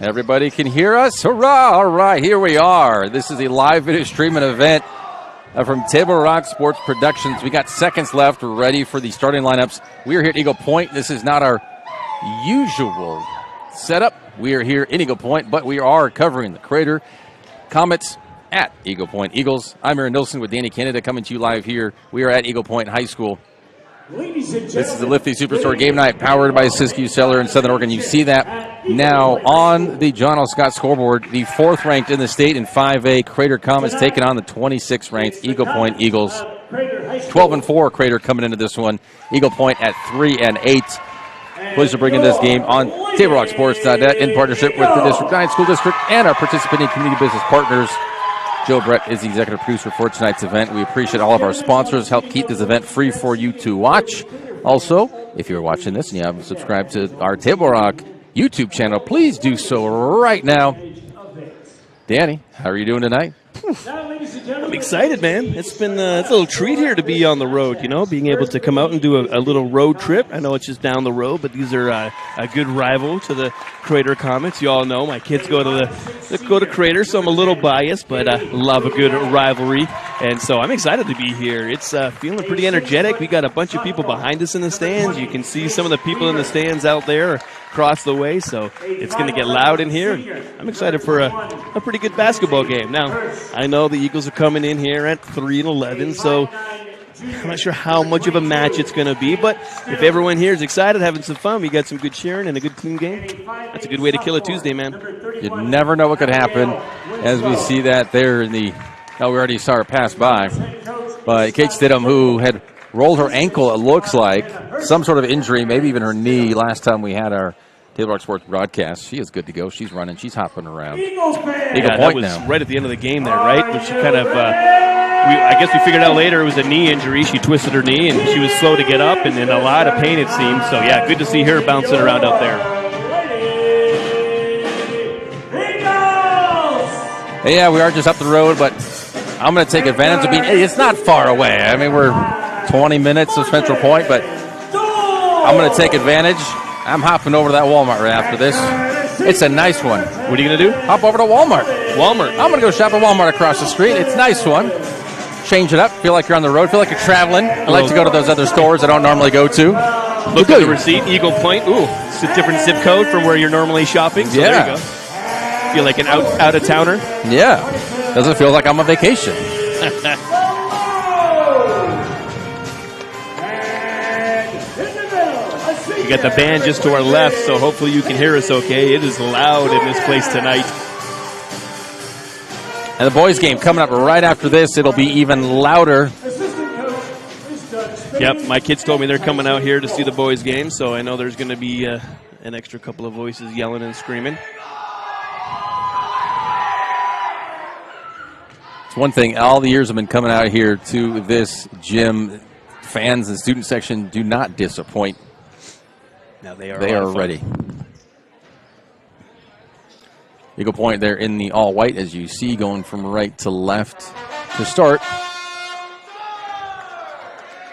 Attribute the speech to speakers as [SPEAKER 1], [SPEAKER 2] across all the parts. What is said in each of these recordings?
[SPEAKER 1] Everybody can hear us? Hurrah! All right, here we are. This is a live video streaming event from Table Rock Sports Productions. We got seconds left. We're ready for the starting lineups. We are here at Eagle Point. This is not our usual setup. We are here in Eagle Point, but we are covering the Crater Comets at Eagle Point Eagles. I'm Aaron Nilsson with Danny Canada coming to you live here. We are at Eagle Point High School. This is the Lifty Superstore Game Night powered by Siskiyou Cellular in Southern Oregon. You see that now on the John L. Scott scoreboard. The 4th ranked in the state in 5A Crater Comets taking on the 26th ranked Eagle Point Eagles. 12-4 Crater coming into this one. Eagle Point at 3-8. Pleased to bring in this game on TableRockSports.net in partnership with the District 9 School District and our participating community business partners. Joe Brett is the executive producer for tonight's event. We appreciate all of our sponsors. Help keep this event free for you to watch. Also, if you're watching this and you haven't subscribed to our Table Rock YouTube channel, please do so right now. Danny, how are you doing tonight?
[SPEAKER 2] I'm excited, man. It's been it's a little treat here to be on the road, you know, being able to come out and do a little road trip. I know it's just down the road, but these are a good rival to the Crater Comets. You all know my kids go to Crater, so I'm a little biased, but I love a good rivalry. And so I'm excited to be here. It's feeling pretty energetic. We got a bunch of people behind us in the stands. You can see some of the people in the stands out there across the way, so it's going to get loud in here. I'm excited for a pretty good basketball game. Now, I know the Eagles are coming in here at 3-11, so I'm not sure how much of a match it's going to be, but if everyone here is excited, having some fun, we got some good cheering and a good clean game, that's a good way to kill a Tuesday, man.
[SPEAKER 1] You never know what could happen as we see that there in the, we already saw her pass by Kate Stidham, who had rolled her ankle, it looks like, some sort of injury, maybe even her knee, last time we had our Table Rock Sports broadcast. She is good to go. She's running. She's hopping around. Eagle
[SPEAKER 2] Point was now. Right at the end of the game there, right? Where she kind of, I guess we figured out later it was a knee injury. She twisted her knee, and she was slow to get up and in a lot of pain, it seemed. So, yeah, good to see her bouncing around out there.
[SPEAKER 1] Hey, yeah, we are just up the road, but I'm going to take advantage of being, it's not far away. I mean, we're 20 minutes of Central Point, but I'm going to take advantage. I'm hopping over to that Walmart right after this. It's a nice one.
[SPEAKER 2] What are you going to do?
[SPEAKER 1] Hop over to Walmart.
[SPEAKER 2] I'm
[SPEAKER 1] going to go shop at Walmart across the street. It's a nice one. Change it up. Feel like you're on the road. Feel like you're traveling. I like to go to those other stores I don't normally go to.
[SPEAKER 2] Look at the receipt. Eagle Point. Ooh, it's a different zip code from where you're normally shopping. So
[SPEAKER 1] yeah.
[SPEAKER 2] There you go. Feel like an out-of-towner?
[SPEAKER 1] Yeah. Doesn't feel like I'm on vacation.
[SPEAKER 2] We got the band just to our left, so hopefully you can hear us okay. It is loud in this place tonight.
[SPEAKER 1] And the boys' game coming up right after this. It'll be even louder.
[SPEAKER 2] Yep, my kids told me they're coming out here to see the boys' game, so I know there's going to be an extra couple of voices yelling and screaming.
[SPEAKER 1] It's one thing, all the years I've been coming out here to this gym, fans and student section do not disappoint.
[SPEAKER 2] Now they
[SPEAKER 1] are ready. Eagle Point there in the all-white, as you see, going from right to left to start.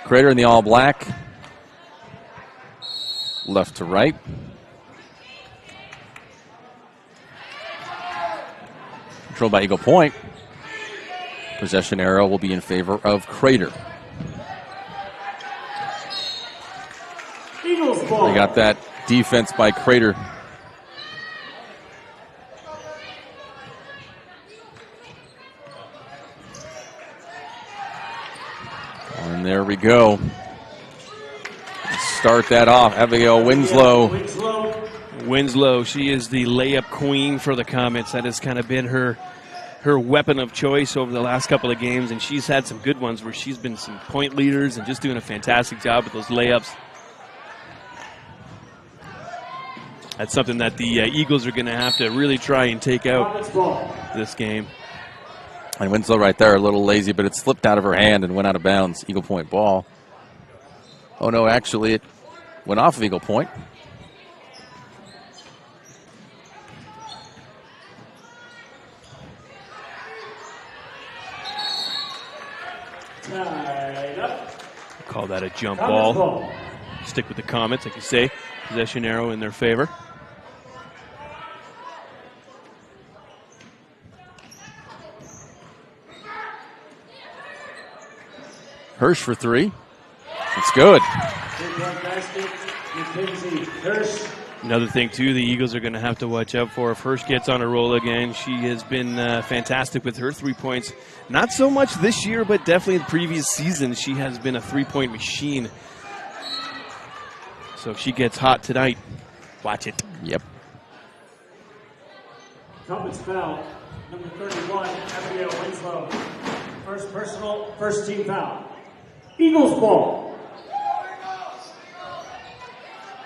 [SPEAKER 1] Crater in the all-black. Left to right. Controlled by Eagle Point. Possession arrow will be in favor of Crater. They got that defense by Crater. And there we go. Start that off. Abigail Winslow.
[SPEAKER 2] Winslow, she is the layup queen for the Comets. That has kind of been her weapon of choice over the last couple of games, and she's had some good ones where she's been some point leaders and just doing a fantastic job with those layups. That's something that the Eagles are going to have to really try and take out this game.
[SPEAKER 1] And Winslow right there, a little lazy, but it slipped out of her hand and went out of bounds. Eagle Point ball. Oh, no, actually, it went off of Eagle Point.
[SPEAKER 2] Call that a jump ball. Stick with the Comets, like you say. Possession arrow in their favor.
[SPEAKER 1] Hirsch for three. It's good.
[SPEAKER 2] Another thing, too, the Eagles are going to have to watch out for if Hirsch gets on a roll again. She has been fantastic with her 3 points. Not so much this year, but definitely the previous season. She has been a 3-point machine. So if she gets hot tonight, watch it.
[SPEAKER 1] Yep.
[SPEAKER 3] Trumpets foul, number 31, Abigail Winslow. First personal, first team foul. Eagles ball.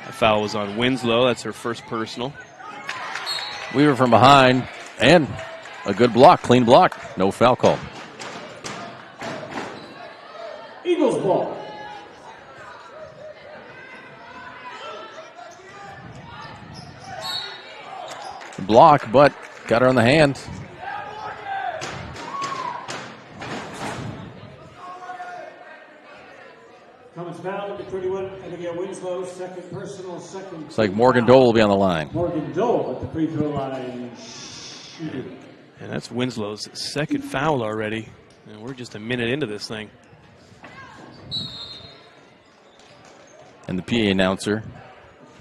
[SPEAKER 2] A foul was on Winslow. That's her first personal.
[SPEAKER 1] Weaver from behind, and a good block, clean block. No foul call.
[SPEAKER 3] Eagles ball.
[SPEAKER 1] Block, but got her on the hand.
[SPEAKER 3] Trumpets foul, number 31, Abigail Winslow. Second personal, second.
[SPEAKER 1] It's like Morgan Dole will be on the line.
[SPEAKER 3] Morgan Dole at the free throw line. Shooting.
[SPEAKER 2] And that's Winslow's second foul already. And we're just a minute into this thing.
[SPEAKER 1] And the PA announcer,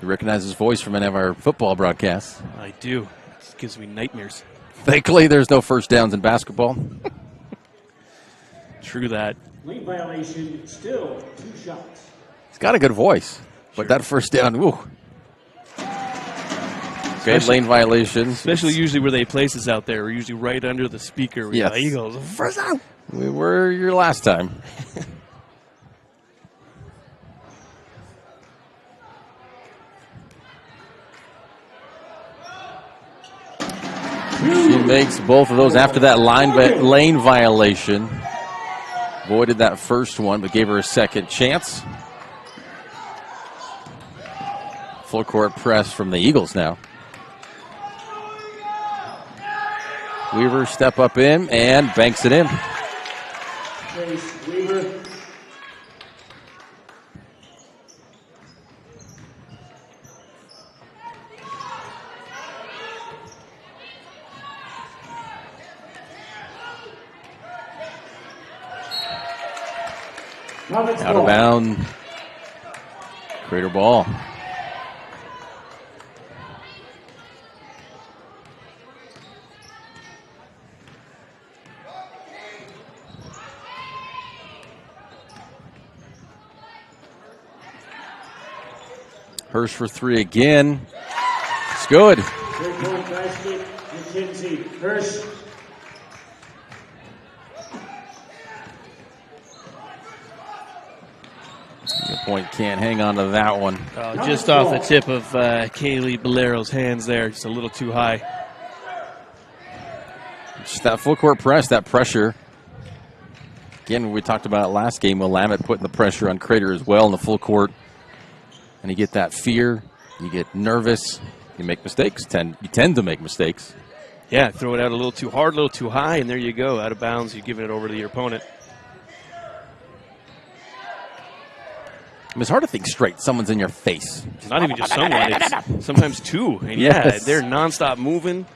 [SPEAKER 1] you recognize his voice from any of our football broadcasts.
[SPEAKER 2] I do. It gives me nightmares.
[SPEAKER 1] Thankfully, there's no first downs in basketball.
[SPEAKER 2] True that.
[SPEAKER 3] Lane violation, still 2 shots.
[SPEAKER 1] He's got a good voice, but that first down, woo. Okay, lane violation.
[SPEAKER 2] Especially usually where they place us out there. We're usually right under the speaker.
[SPEAKER 1] Yes.
[SPEAKER 2] The Eagles. First down.
[SPEAKER 1] We were your last time. She makes both of those after that lane violation. Voided that first one, but gave her a second chance. Full court press from the Eagles now. Weaver step up in and banks it in.
[SPEAKER 3] Chase Weaver.
[SPEAKER 1] Out of bounds. Crater ball. Hirsch for three again. It's good.
[SPEAKER 3] 3-point basket, McKenzie. Hirsch.
[SPEAKER 1] Good point, can't hang on to that one.
[SPEAKER 2] Just off the tip of Kaylee Bolero's hands there. Just a little too high.
[SPEAKER 1] Just that full court press, that pressure. Again, we talked about it last game, Willamette putting the pressure on Crater as well in the full court. And you get that fear, you get nervous, you make mistakes, you tend to make mistakes.
[SPEAKER 2] Yeah, throw it out a little too hard, a little too high, and there you go. Out of bounds, you're giving it over to your opponent.
[SPEAKER 1] I mean, it's hard to think straight. Someone's in your face.
[SPEAKER 2] It's not even just someone. It's sometimes two. And
[SPEAKER 1] Yes.
[SPEAKER 2] they're nonstop moving,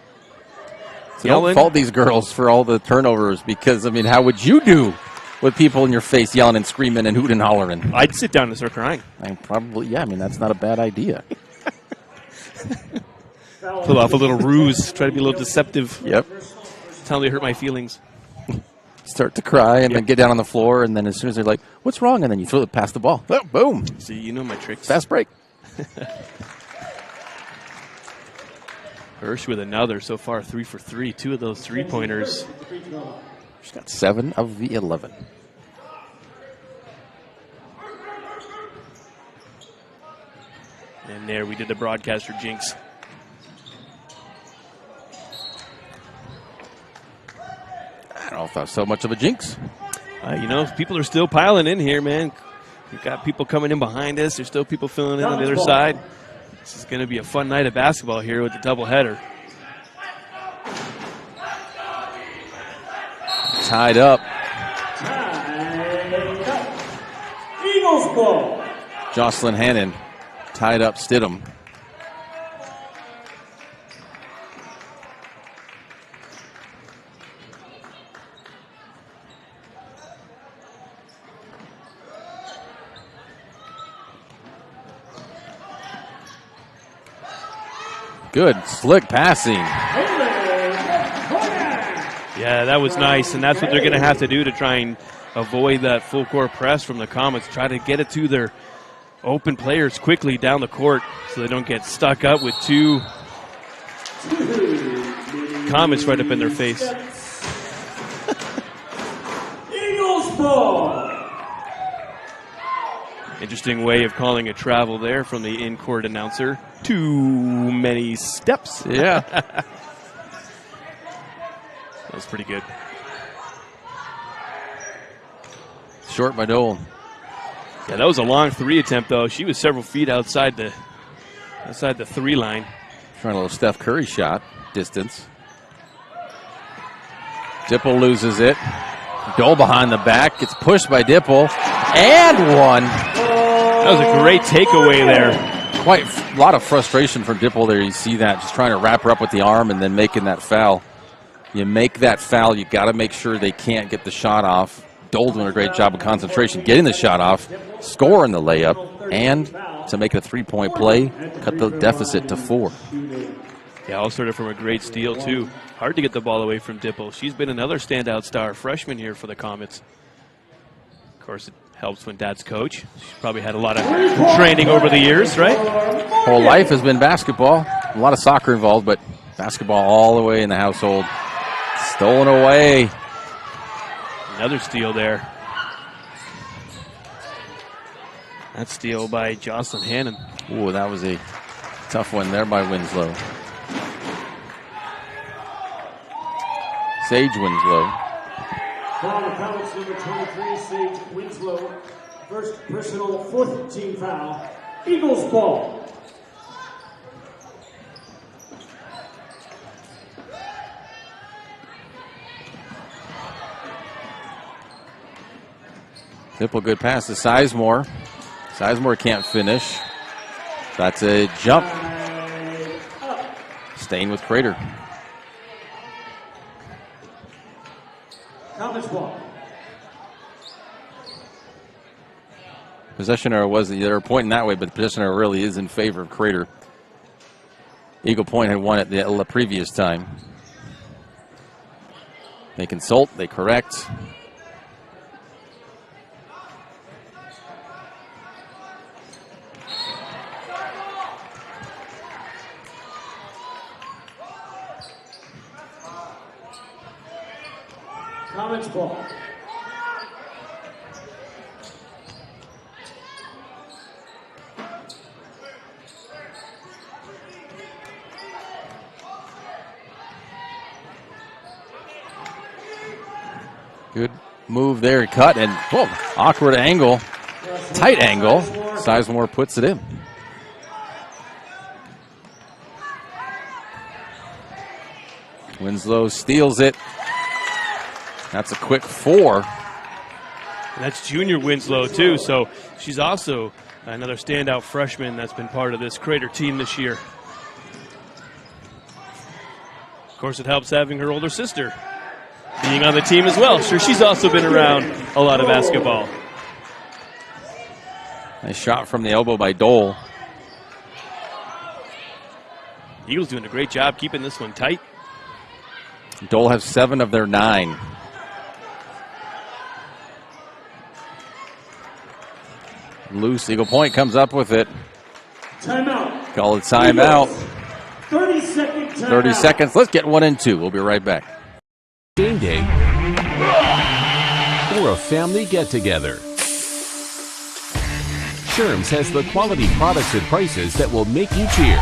[SPEAKER 1] So
[SPEAKER 2] yelling.
[SPEAKER 1] don't fault these girls for all the turnovers because, I mean, how would you do with people in your face yelling and screaming and hooting and hollering?
[SPEAKER 2] I'd sit down and start crying.
[SPEAKER 1] I mean, that's not a bad idea.
[SPEAKER 2] Pull off a little ruse, try to be a little deceptive.
[SPEAKER 1] Yep.
[SPEAKER 2] Tell me to hurt my feelings.
[SPEAKER 1] Start to cry and then get down on the floor, and then as soon as they're like, what's wrong? And then you throw it past the ball. Oh, boom.
[SPEAKER 2] See, you know my tricks.
[SPEAKER 1] Fast break.
[SPEAKER 2] Hirsch with another so far, 3 for 3. 2 of those 3-pointers.
[SPEAKER 1] She's got 7 of the 11.
[SPEAKER 2] And there we did the broadcaster jinx.
[SPEAKER 1] I don't know if that's so much of a jinx.
[SPEAKER 2] People are still piling in here, man. We've got people coming in behind us. There's still people filling in on the other side. This is going to be a fun night of basketball here with the doubleheader.
[SPEAKER 1] Tied up.
[SPEAKER 3] Eagles ball.
[SPEAKER 1] Jocelyn Hannon tied up Stidham. Good, slick passing.
[SPEAKER 2] Yeah, that was nice, and that's what they're going to have to do to try and avoid that full court press from the Comets. Try to get it to their open players quickly down the court so they don't get stuck up with two Comets right up in their face.
[SPEAKER 3] Eagles ball.
[SPEAKER 2] Interesting way of calling a travel there from the in-court announcer. Too many steps.
[SPEAKER 1] Yeah.
[SPEAKER 2] That was pretty good.
[SPEAKER 1] Short by Dole.
[SPEAKER 2] Yeah, that was a long three attempt, though. She was several feet outside the three line.
[SPEAKER 1] Trying a little Steph Curry shot distance. Dipple loses it. Dole behind the back. Gets pushed by Dipple. And one.
[SPEAKER 2] That was a great takeaway there.
[SPEAKER 1] Quite a lot of frustration from Dipple there. You see that, just trying to wrap her up with the arm and then making that foul. You make that foul, you got to make sure they can't get the shot off. Dole doing a great job of concentration, getting the shot off, scoring the layup, and to make it a three-point play, cut the deficit to 4.
[SPEAKER 2] Yeah, all started from a great steal, too. Hard to get the ball away from Dipple. She's been another standout star freshman here for the Comets. Of course, it helps when Dad's coach. She's probably had a lot of training over the years, right?
[SPEAKER 1] Whole life has been basketball. A lot of soccer involved, but basketball all the way in the household. Stolen away.
[SPEAKER 2] Another steal there. That steal by Jocelyn Hannon.
[SPEAKER 1] Ooh, that was a tough one there by Winslow. Sage Winslow.
[SPEAKER 3] Foul on the Comets, number 23, Sage Winslow. First personal, 4th team foul. Eagles ball.
[SPEAKER 1] Dipple, good pass to Sizemore. Sizemore can't finish. That's a jump. Staying with Crater.
[SPEAKER 3] Comets ball.
[SPEAKER 1] Possession error was, they were pointing that way, but the possession error really is in favor of Crater. Eagle Point had won it the previous time. They consult, they correct.
[SPEAKER 3] Comets ball.
[SPEAKER 1] Good move there, cut, and whoa, awkward angle, tight angle. Sizemore puts it in. Winslow steals it. That's a quick 4.
[SPEAKER 2] That's junior Winslow, too, so she's also another standout freshman that's been part of this Crater team this year. Of course, it helps having her older sister being on the team as well. Sure, she's also been around a lot of basketball.
[SPEAKER 1] Nice shot from the elbow by Dole.
[SPEAKER 2] Eagles doing a great job keeping this one tight.
[SPEAKER 1] Dole has 7 of their 9. Loose. Eagle Point comes up with it.
[SPEAKER 3] Timeout.
[SPEAKER 1] Call it timeout.
[SPEAKER 3] 30-second timeout.
[SPEAKER 1] 30 seconds. Let's get 1 and 2. We'll be right back.
[SPEAKER 4] Game day or a family get-together. Sherm's has the quality products and prices that will make you cheer.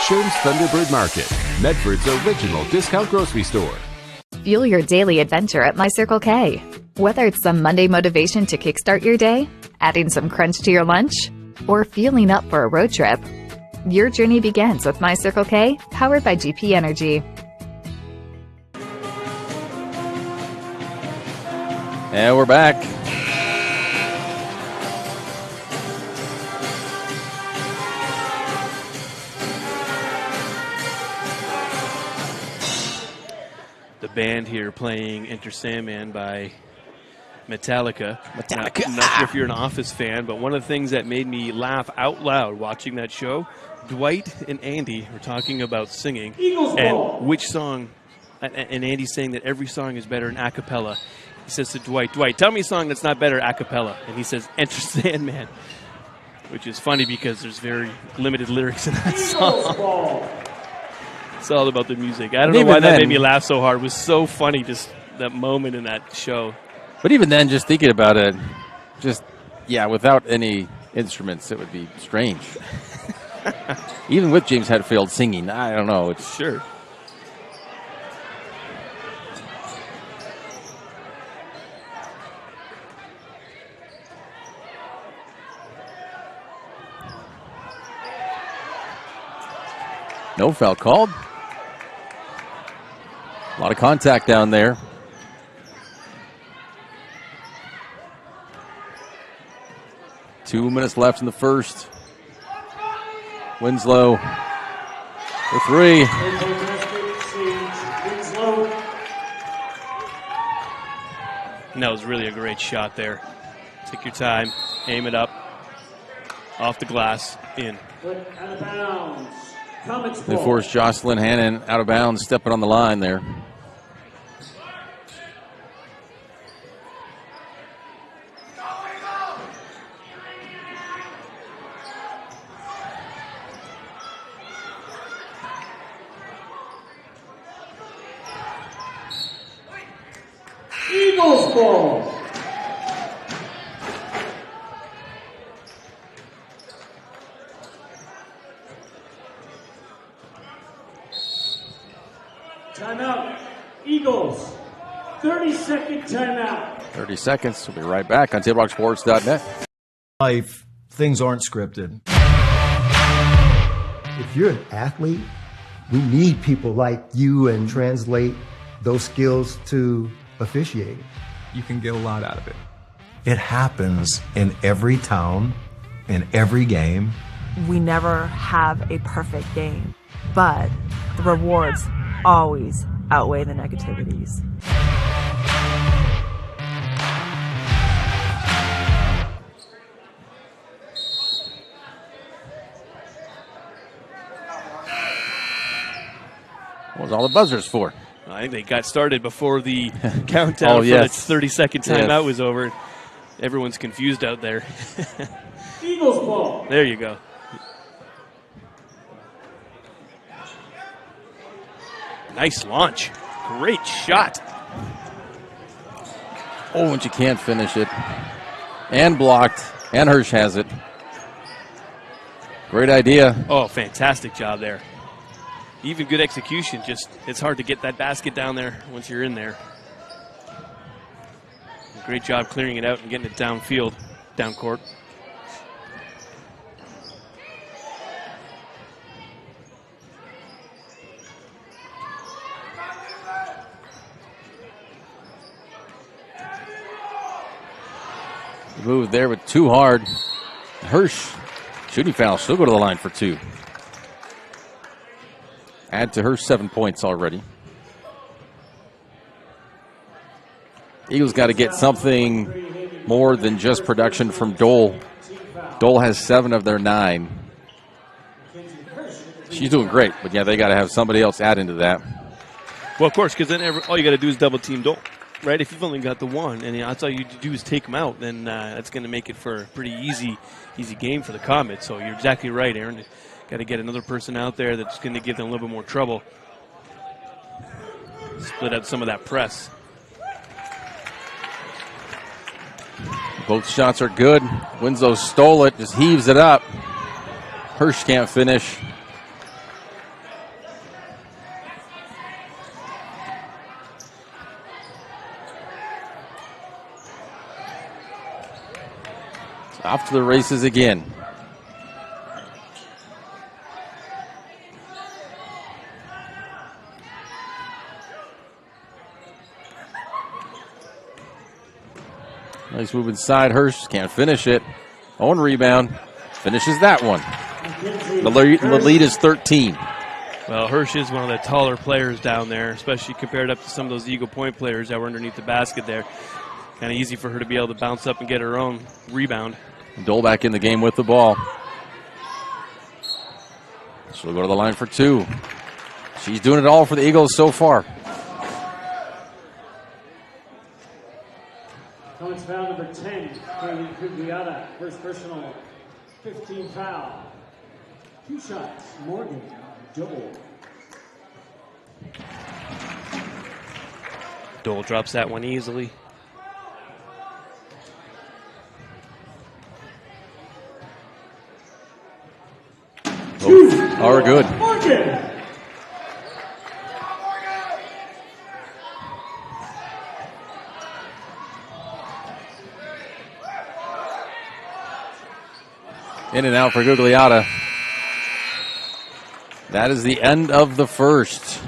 [SPEAKER 4] Sherm's Thunderbird Market, Medford's original discount grocery store.
[SPEAKER 5] Fuel your daily adventure at My Circle K. Whether it's some Monday motivation to kickstart your day, adding some crunch to your lunch, or fueling up for a road trip, your journey begins with My Circle K, powered by GP Energy.
[SPEAKER 1] And we're back.
[SPEAKER 2] The band here playing Enter Sandman by Metallica.
[SPEAKER 1] Metallica.
[SPEAKER 2] I'm not sure if you're an Office fan, but one of the things that made me laugh out loud watching that show, Dwight and Andy were talking about singing and which song, and Andy's saying that every song is better in a cappella. He says to Dwight, tell me a song that's not better a cappella. And he says, Enter Sandman, which is funny because there's very limited lyrics in that song. It's all about the music. I don't know why that made me laugh so hard. It was so funny, just that moment in that show.
[SPEAKER 1] But even then, just thinking about it, without any instruments, it would be strange. Even with James Hetfield singing, I don't know. It's
[SPEAKER 2] sure.
[SPEAKER 1] No foul called. A lot of contact down there. Two minutes left in the first. Winslow for three.
[SPEAKER 2] And that was really a great shot there. Take your time, aim it up, off the glass, in.
[SPEAKER 3] Out of bounds.
[SPEAKER 1] They forced Jocelyn Hannon out of bounds, stepping on the line there.
[SPEAKER 3] Eagles ball. Timeout. Eagles. 30-second timeout.
[SPEAKER 1] 30 seconds. We'll be right back on TableRockSports.net.
[SPEAKER 6] Life, things aren't scripted.
[SPEAKER 7] If you're an athlete, we need people like you and translate those skills to officiating.
[SPEAKER 8] You can get a lot out of it.
[SPEAKER 6] It happens in every town, in every game.
[SPEAKER 9] We never have a perfect game, but the rewards always outweigh the negativities.
[SPEAKER 1] What was all the buzzers for?
[SPEAKER 2] I think they got started before the countdown for the 30-second timeout was over. Everyone's confused out there.
[SPEAKER 3] Eagles ball.
[SPEAKER 2] There you go. Nice launch. Great shot.
[SPEAKER 1] Oh, and you can't finish it. And blocked. And Hirsch has it. Great idea.
[SPEAKER 2] Oh, fantastic job there. Even good execution. Just it's hard to get that basket down there once you're in there. Great job clearing it out and getting it downfield, down court.
[SPEAKER 1] Move there with too hard. Hirsch, shooting foul, still go to the line for two. Add to her 7 points already. Eagles got to get something more than just production from Dole. Dole has 7 of their 9. She's doing great, but yeah, they got to have somebody else add into that.
[SPEAKER 2] Well, of course, because then all you got to do is double team Dole, right? If you've only got the one, and that's all you do is take them out, then that's going to make it for a pretty easy game for the Comets. So you're exactly right, Aaron. Got to get another person out there that's going to give them a little bit more trouble. Split out some of that press.
[SPEAKER 1] Both shots are good. Winslow stole it, just heaves it up. Hirsch can't finish. It's off to the races again. Nice move inside. Hirsch can't finish it. Owen rebound. Finishes that one. The lead is 13.
[SPEAKER 2] Well, Hirsch is one of the taller players down there, especially compared up to some of those Eagle Point players that were underneath the basket there. Kind of easy for her to be able to bounce up and get her own rebound.
[SPEAKER 1] Dole back in the game with the ball. She'll go to the line for 2. She's doing it all for the Eagles so far.
[SPEAKER 3] Comes foul number 10, Kaylee Cugliata, first personal, 15 foul. 2 shots, Morgan, double.
[SPEAKER 2] Dole drops that one easily.
[SPEAKER 1] Are good.
[SPEAKER 3] Morgan.
[SPEAKER 1] In and out for Gugliotta. That is the end of the first.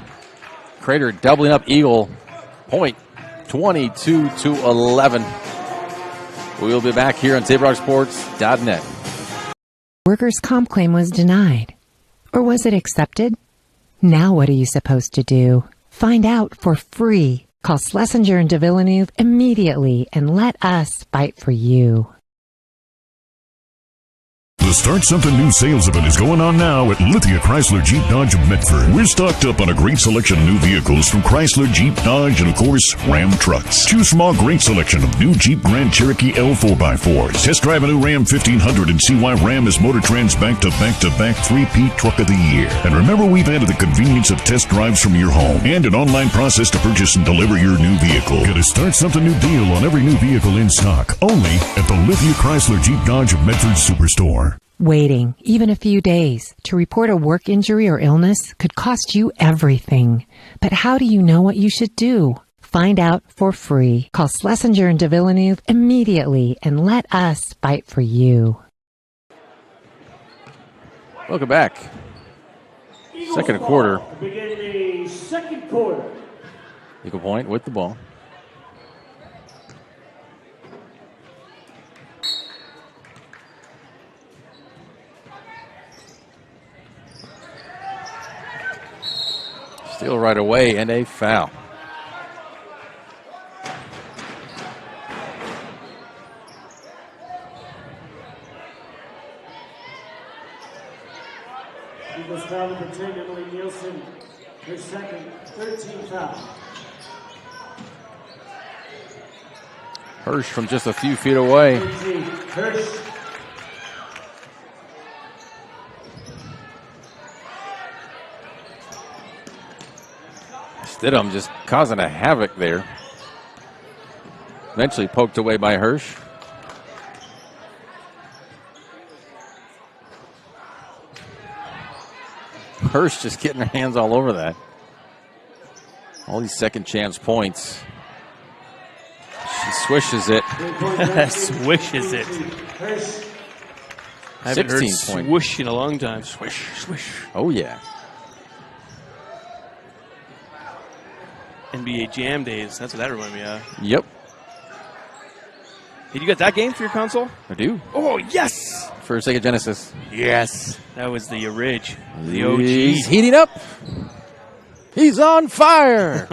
[SPEAKER 1] Crater doubling up Eagle Point, 22-11. We'll be back here on TableRockSports.net.
[SPEAKER 10] Workers' comp claim was denied. Or was it accepted? Now what are you supposed to do? Find out for free. Call Schlesinger and de Villeneuve immediately and let us fight for you.
[SPEAKER 11] The Start Something New sales event is going on now at Lithia Chrysler Jeep Dodge of Medford. We're stocked up on a great selection of new vehicles from Chrysler, Jeep, Dodge, and of course, Ram trucks. Choose from our great selection of new Jeep Grand Cherokee L 4x4s. Test drive a new Ram 1500 and see why Ram is Motor Trend's back-to-back-to-back 3P Truck of the Year. And remember, we've added the convenience of test drives from your home and an online process to purchase and deliver your new vehicle. Get a Start Something New deal on every new vehicle in stock, only at the Lithia Chrysler Jeep Dodge of Medford Superstore.
[SPEAKER 10] Waiting, even a few days, to report a work injury or illness could cost you everything. But how do you know what you should do? Find out for free. Call Schlesinger and de Villeneuve immediately and let us fight for you.
[SPEAKER 1] Welcome back. Second quarter.
[SPEAKER 3] Begin the second quarter.
[SPEAKER 1] Eagle Point with the ball. Steal right away and a foul.
[SPEAKER 3] Eagles foul number 10, Emily Nielsen, her second, 13 foul.
[SPEAKER 1] Hirsch from just a few feet away.
[SPEAKER 3] Hirsch.
[SPEAKER 1] Stidham just causing a havoc there. Eventually poked away by Hirsch. Hirsch just getting her hands all over that. All these second chance points. She swishes it.
[SPEAKER 2] Swishes it. I haven't heard swoosh in a long time. Swish, swish.
[SPEAKER 1] Oh, yeah.
[SPEAKER 2] NBA Jam days. That's what that reminded me of.
[SPEAKER 1] Yep.
[SPEAKER 2] Hey, you got that game for your console?
[SPEAKER 1] I do.
[SPEAKER 2] Oh, yes!
[SPEAKER 1] For Sega Genesis.
[SPEAKER 2] Yes. That was the orig. The OG.
[SPEAKER 1] He's heating up. He's on fire.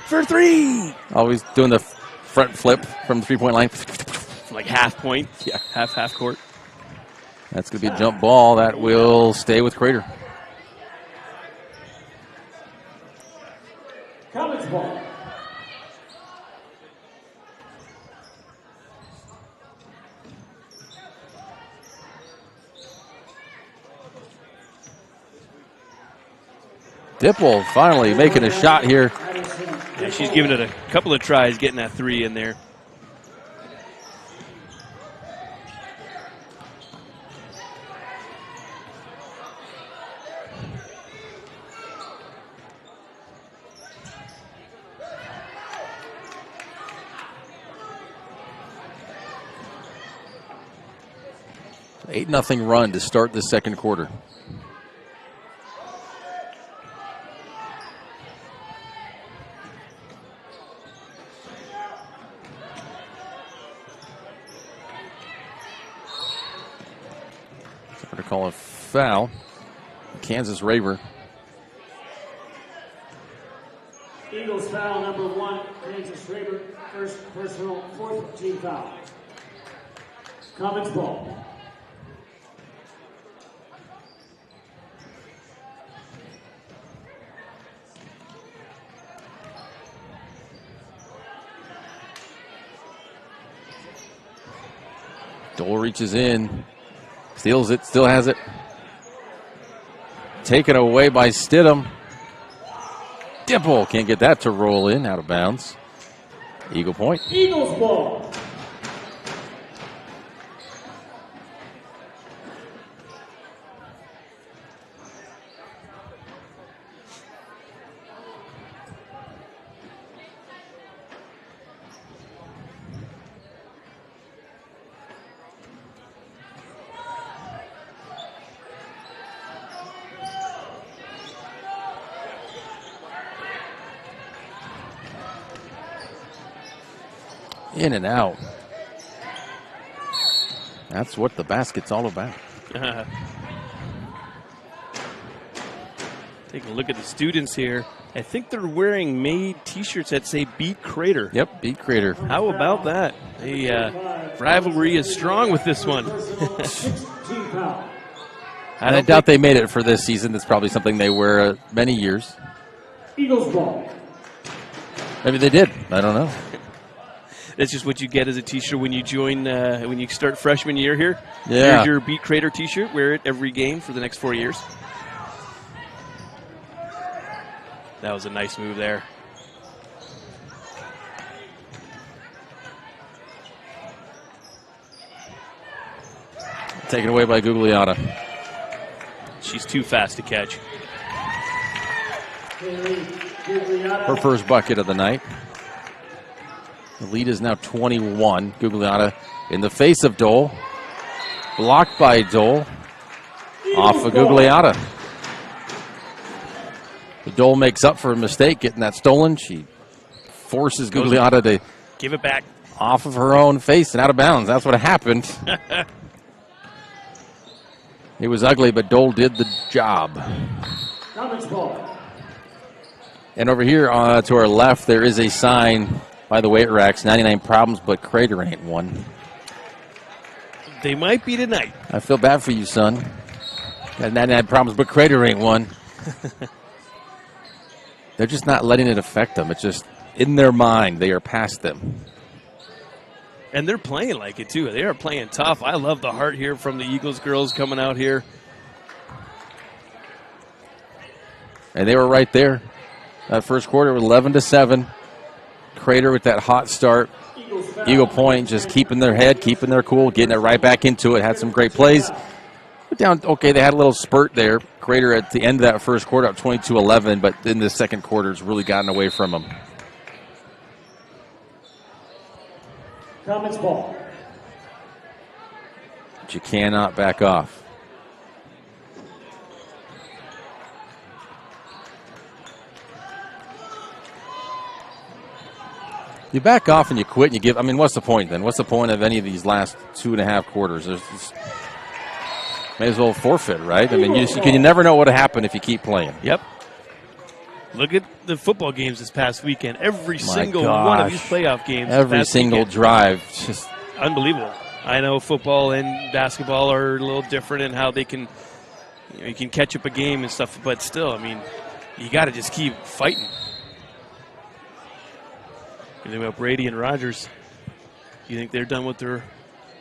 [SPEAKER 2] For 3.
[SPEAKER 1] Always doing the front flip from the three-point line.
[SPEAKER 2] Like half point. Yeah. Half court.
[SPEAKER 1] That's going to be a jump ball that will stay with Crater.
[SPEAKER 3] College ball.
[SPEAKER 1] Dipple finally making a shot here.
[SPEAKER 2] Yeah, she's giving it a couple of tries, getting that 3 in there.
[SPEAKER 1] Eight 8-0 run to start the second quarter. Going to call a foul. Kansas Raver.
[SPEAKER 3] Eagles foul number 1, Kansas Raver, First personal, fourth team foul. Commons ball.
[SPEAKER 1] Dole reaches in, steals it, still has it. Taken away by Stidham. Dimple can't get that to roll in, out of bounds. Eagle point.
[SPEAKER 3] Eagles ball.
[SPEAKER 1] In and out. That's what the basket's all about.
[SPEAKER 2] Take a look at the students here. I think they're wearing made T-shirts that say "Beat Crater."
[SPEAKER 1] Yep, Beat Crater.
[SPEAKER 2] How about that? The rivalry is strong with this one.
[SPEAKER 1] I doubt they made it for this season. That's probably something they wear many years.
[SPEAKER 3] Eagles ball.
[SPEAKER 1] Maybe they did. I don't know.
[SPEAKER 2] That's just what you get as a T-shirt when you join, when you start freshman year here.
[SPEAKER 1] Yeah.
[SPEAKER 2] Here's your Beat Crater T-shirt. Wear it every game for the next 4 years. That was a nice move there.
[SPEAKER 1] Taken away by Gugliotta.
[SPEAKER 2] She's too fast to catch.
[SPEAKER 1] Her first bucket of the night. The lead is now 21. Gugliotta in the face of Dole. Blocked by Dole. Off of Gugliotta. Dole makes up for a mistake getting that stolen. She forces Gugliotta to
[SPEAKER 2] give it back
[SPEAKER 1] off of her own face and out of bounds. That's what happened. It was ugly, but Dole did the job. And over here to our left, there is a sign by the weight racks, 99 problems, but Crater ain't one.
[SPEAKER 2] They might be tonight.
[SPEAKER 1] I feel bad for you, son. Got 99 problems, but Crater ain't one. They're just not letting it affect them. It's just in their mind. They are past them.
[SPEAKER 2] And they're playing like it, too. They are playing tough. I love the heart here from the Eagles girls coming out here.
[SPEAKER 1] And they were right there. That first quarter, 11-7. Crater with that hot start. Eagle Point just keeping their head, keeping their cool, getting it right back into it. Had some great plays. But down, okay, they had a little spurt there. Crater at the end of that first quarter up 22-11, but in the second quarter has really gotten away from them.
[SPEAKER 3] Commons ball.
[SPEAKER 1] But you cannot back off. You back off and you quit and you give. I mean, what's the point then? What's the point of any of these last 2.5 quarters? May as well forfeit, right? I mean, you never know what will happen if you keep playing.
[SPEAKER 2] Yep. Look at the football games this past weekend. Every single one of these playoff games.
[SPEAKER 1] Every single drive. Just
[SPEAKER 2] unbelievable. I know football and basketball are a little different in how they can, you can catch up a game and stuff, but still, I mean, you got to just keep fighting. You think about Brady and Rogers. Do you think they're done with their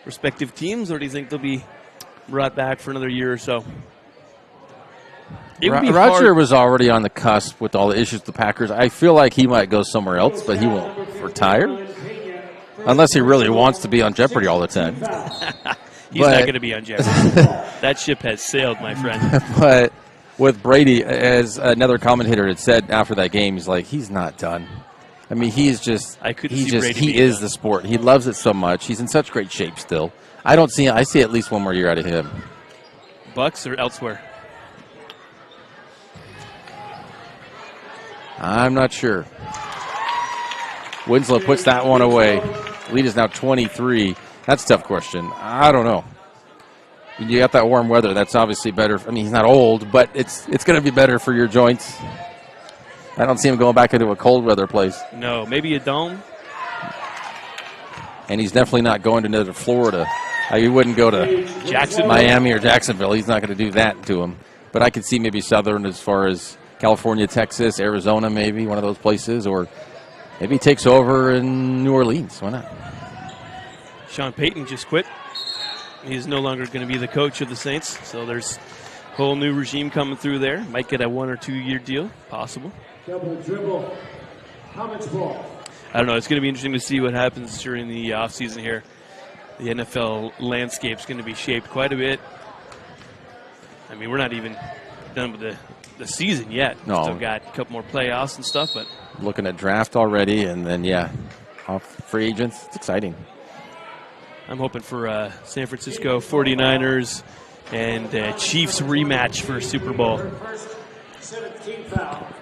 [SPEAKER 2] respective teams, or do you think they'll be brought back for another year or so?
[SPEAKER 1] Roger was already on the cusp with all the issues with the Packers. I feel like he might go somewhere else, but he won't retire. Unless he really wants to be on Jeopardy all the time.
[SPEAKER 2] He's not going to be on Jeopardy. That ship has sailed, my friend.
[SPEAKER 1] But with Brady, as another commentator had said after that game, he's like, he's not done. I mean, he is the sport. He loves it so much. He's in such great shape still. I see at least one more year out of him.
[SPEAKER 2] Bucks or elsewhere?
[SPEAKER 1] I'm not sure. Winslow puts that one away. Lead is now 23. That's a tough question. I don't know. You got that warm weather. That's obviously better. I mean, he's not old, but it's going to be better for your joints. I don't see him going back into a cold weather place.
[SPEAKER 2] No, maybe a dome.
[SPEAKER 1] and he's definitely not going to another Florida. He wouldn't go to Miami or Jacksonville. He's not going to do that to him. But I could see maybe Southern as far as California, Texas, Arizona, maybe one of those places, or maybe he takes over in New Orleans. Why not?
[SPEAKER 2] Sean Payton just quit. He's no longer going to be the coach of the Saints, so there's a whole new regime coming through there. Might get a 1 or 2 year deal, possible.
[SPEAKER 3] Double dribble. Helmet ball.
[SPEAKER 2] I don't know. It's going to be interesting to see what happens during the offseason here. The NFL landscape's going to be shaped quite a bit. I mean, we're not even done with the season yet.
[SPEAKER 1] No.
[SPEAKER 2] Still got a couple more playoffs and stuff, but
[SPEAKER 1] Looking at draft already, and then, off free agents. It's exciting.
[SPEAKER 2] I'm hoping for San Francisco 49ers and Chiefs rematch for Super Bowl.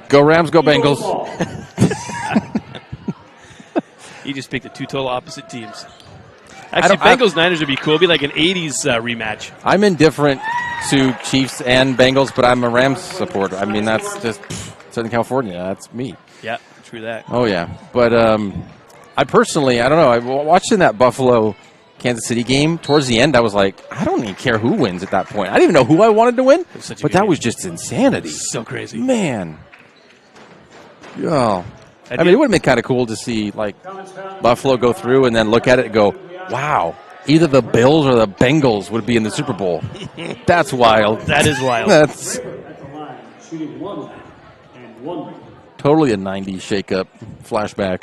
[SPEAKER 1] Go Rams, go Bengals.
[SPEAKER 2] You just picked the two total opposite teams. Actually, Bengals-Niners would be cool. It'd be like an 80s rematch.
[SPEAKER 1] I'm indifferent to Chiefs and Bengals, but I'm a Rams supporter. I mean, that's just Southern California. That's me.
[SPEAKER 2] Yeah, true that.
[SPEAKER 1] Oh, yeah. But I personally, I don't know. I watched in that Buffalo-Kansas City game. Towards the end, I was like, I don't even care who wins at that point. I didn't even know who I wanted to win, but that was just insanity.
[SPEAKER 2] So crazy.
[SPEAKER 1] Man. Oh. I mean, it would have been kind of cool to see, like, Buffalo go through and then look at it and go, wow, either the Bills or the Bengals would be in the Super Bowl. That's wild.
[SPEAKER 2] That is wild.
[SPEAKER 1] That's totally a 90s shakeup flashback.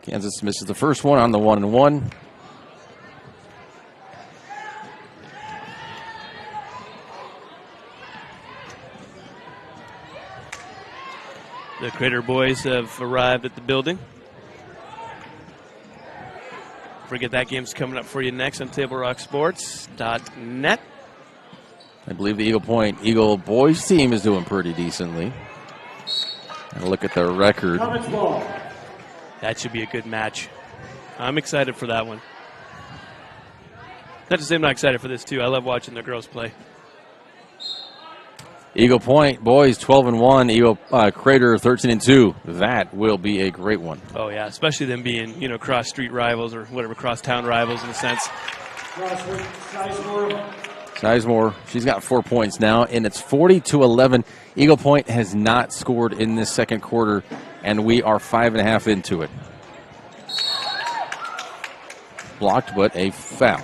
[SPEAKER 1] Kansas misses the first one on the 1-and-1.
[SPEAKER 2] The Crater boys have arrived at the building. Forget that game's coming up for you next on TableRockSports.net.
[SPEAKER 1] I believe the Eagle boys team is doing pretty decently. And look at their record.
[SPEAKER 2] That should be a good match. I'm excited for that one. Not to say I'm not excited for this, too. I love watching the girls play.
[SPEAKER 1] Eagle Point boys 12-1, Eagle Crater 13-2. That will be a great one.
[SPEAKER 2] Oh yeah, especially them being cross street rivals or whatever, cross town rivals in a sense.
[SPEAKER 1] Sizemore, she's got 4 points now, and it's 40-11. Eagle Point has not scored in this second quarter, and we are 5.5 into it. Blocked, but a foul.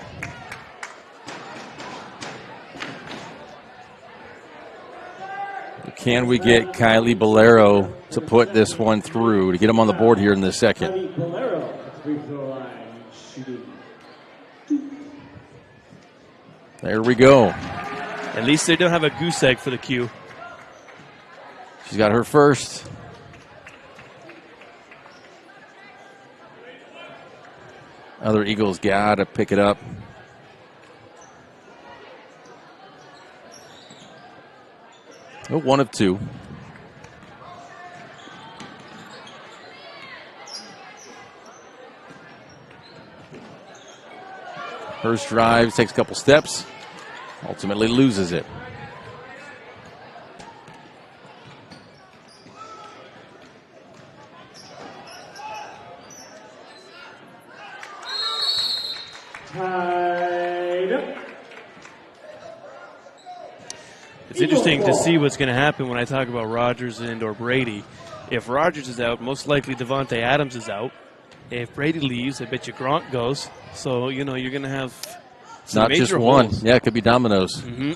[SPEAKER 1] Can we get Kylie Bolero to put this one through, to get him on the board here in the second? There we go.
[SPEAKER 2] At least they don't have a goose egg for the Q.
[SPEAKER 1] She's got her first. Other Eagles got to pick it up. Oh, 1 of 2. First drive, takes a couple steps, ultimately loses it.
[SPEAKER 2] It's interesting to see what's going to happen when I talk about Rodgers and or Brady. If Rodgers is out, most likely Devontae Adams is out. If Brady leaves, I bet you Gronk goes. So, you're going to have some
[SPEAKER 1] not
[SPEAKER 2] major
[SPEAKER 1] just one.
[SPEAKER 2] holes.
[SPEAKER 1] Yeah, it could be dominoes.
[SPEAKER 2] Mm-hmm.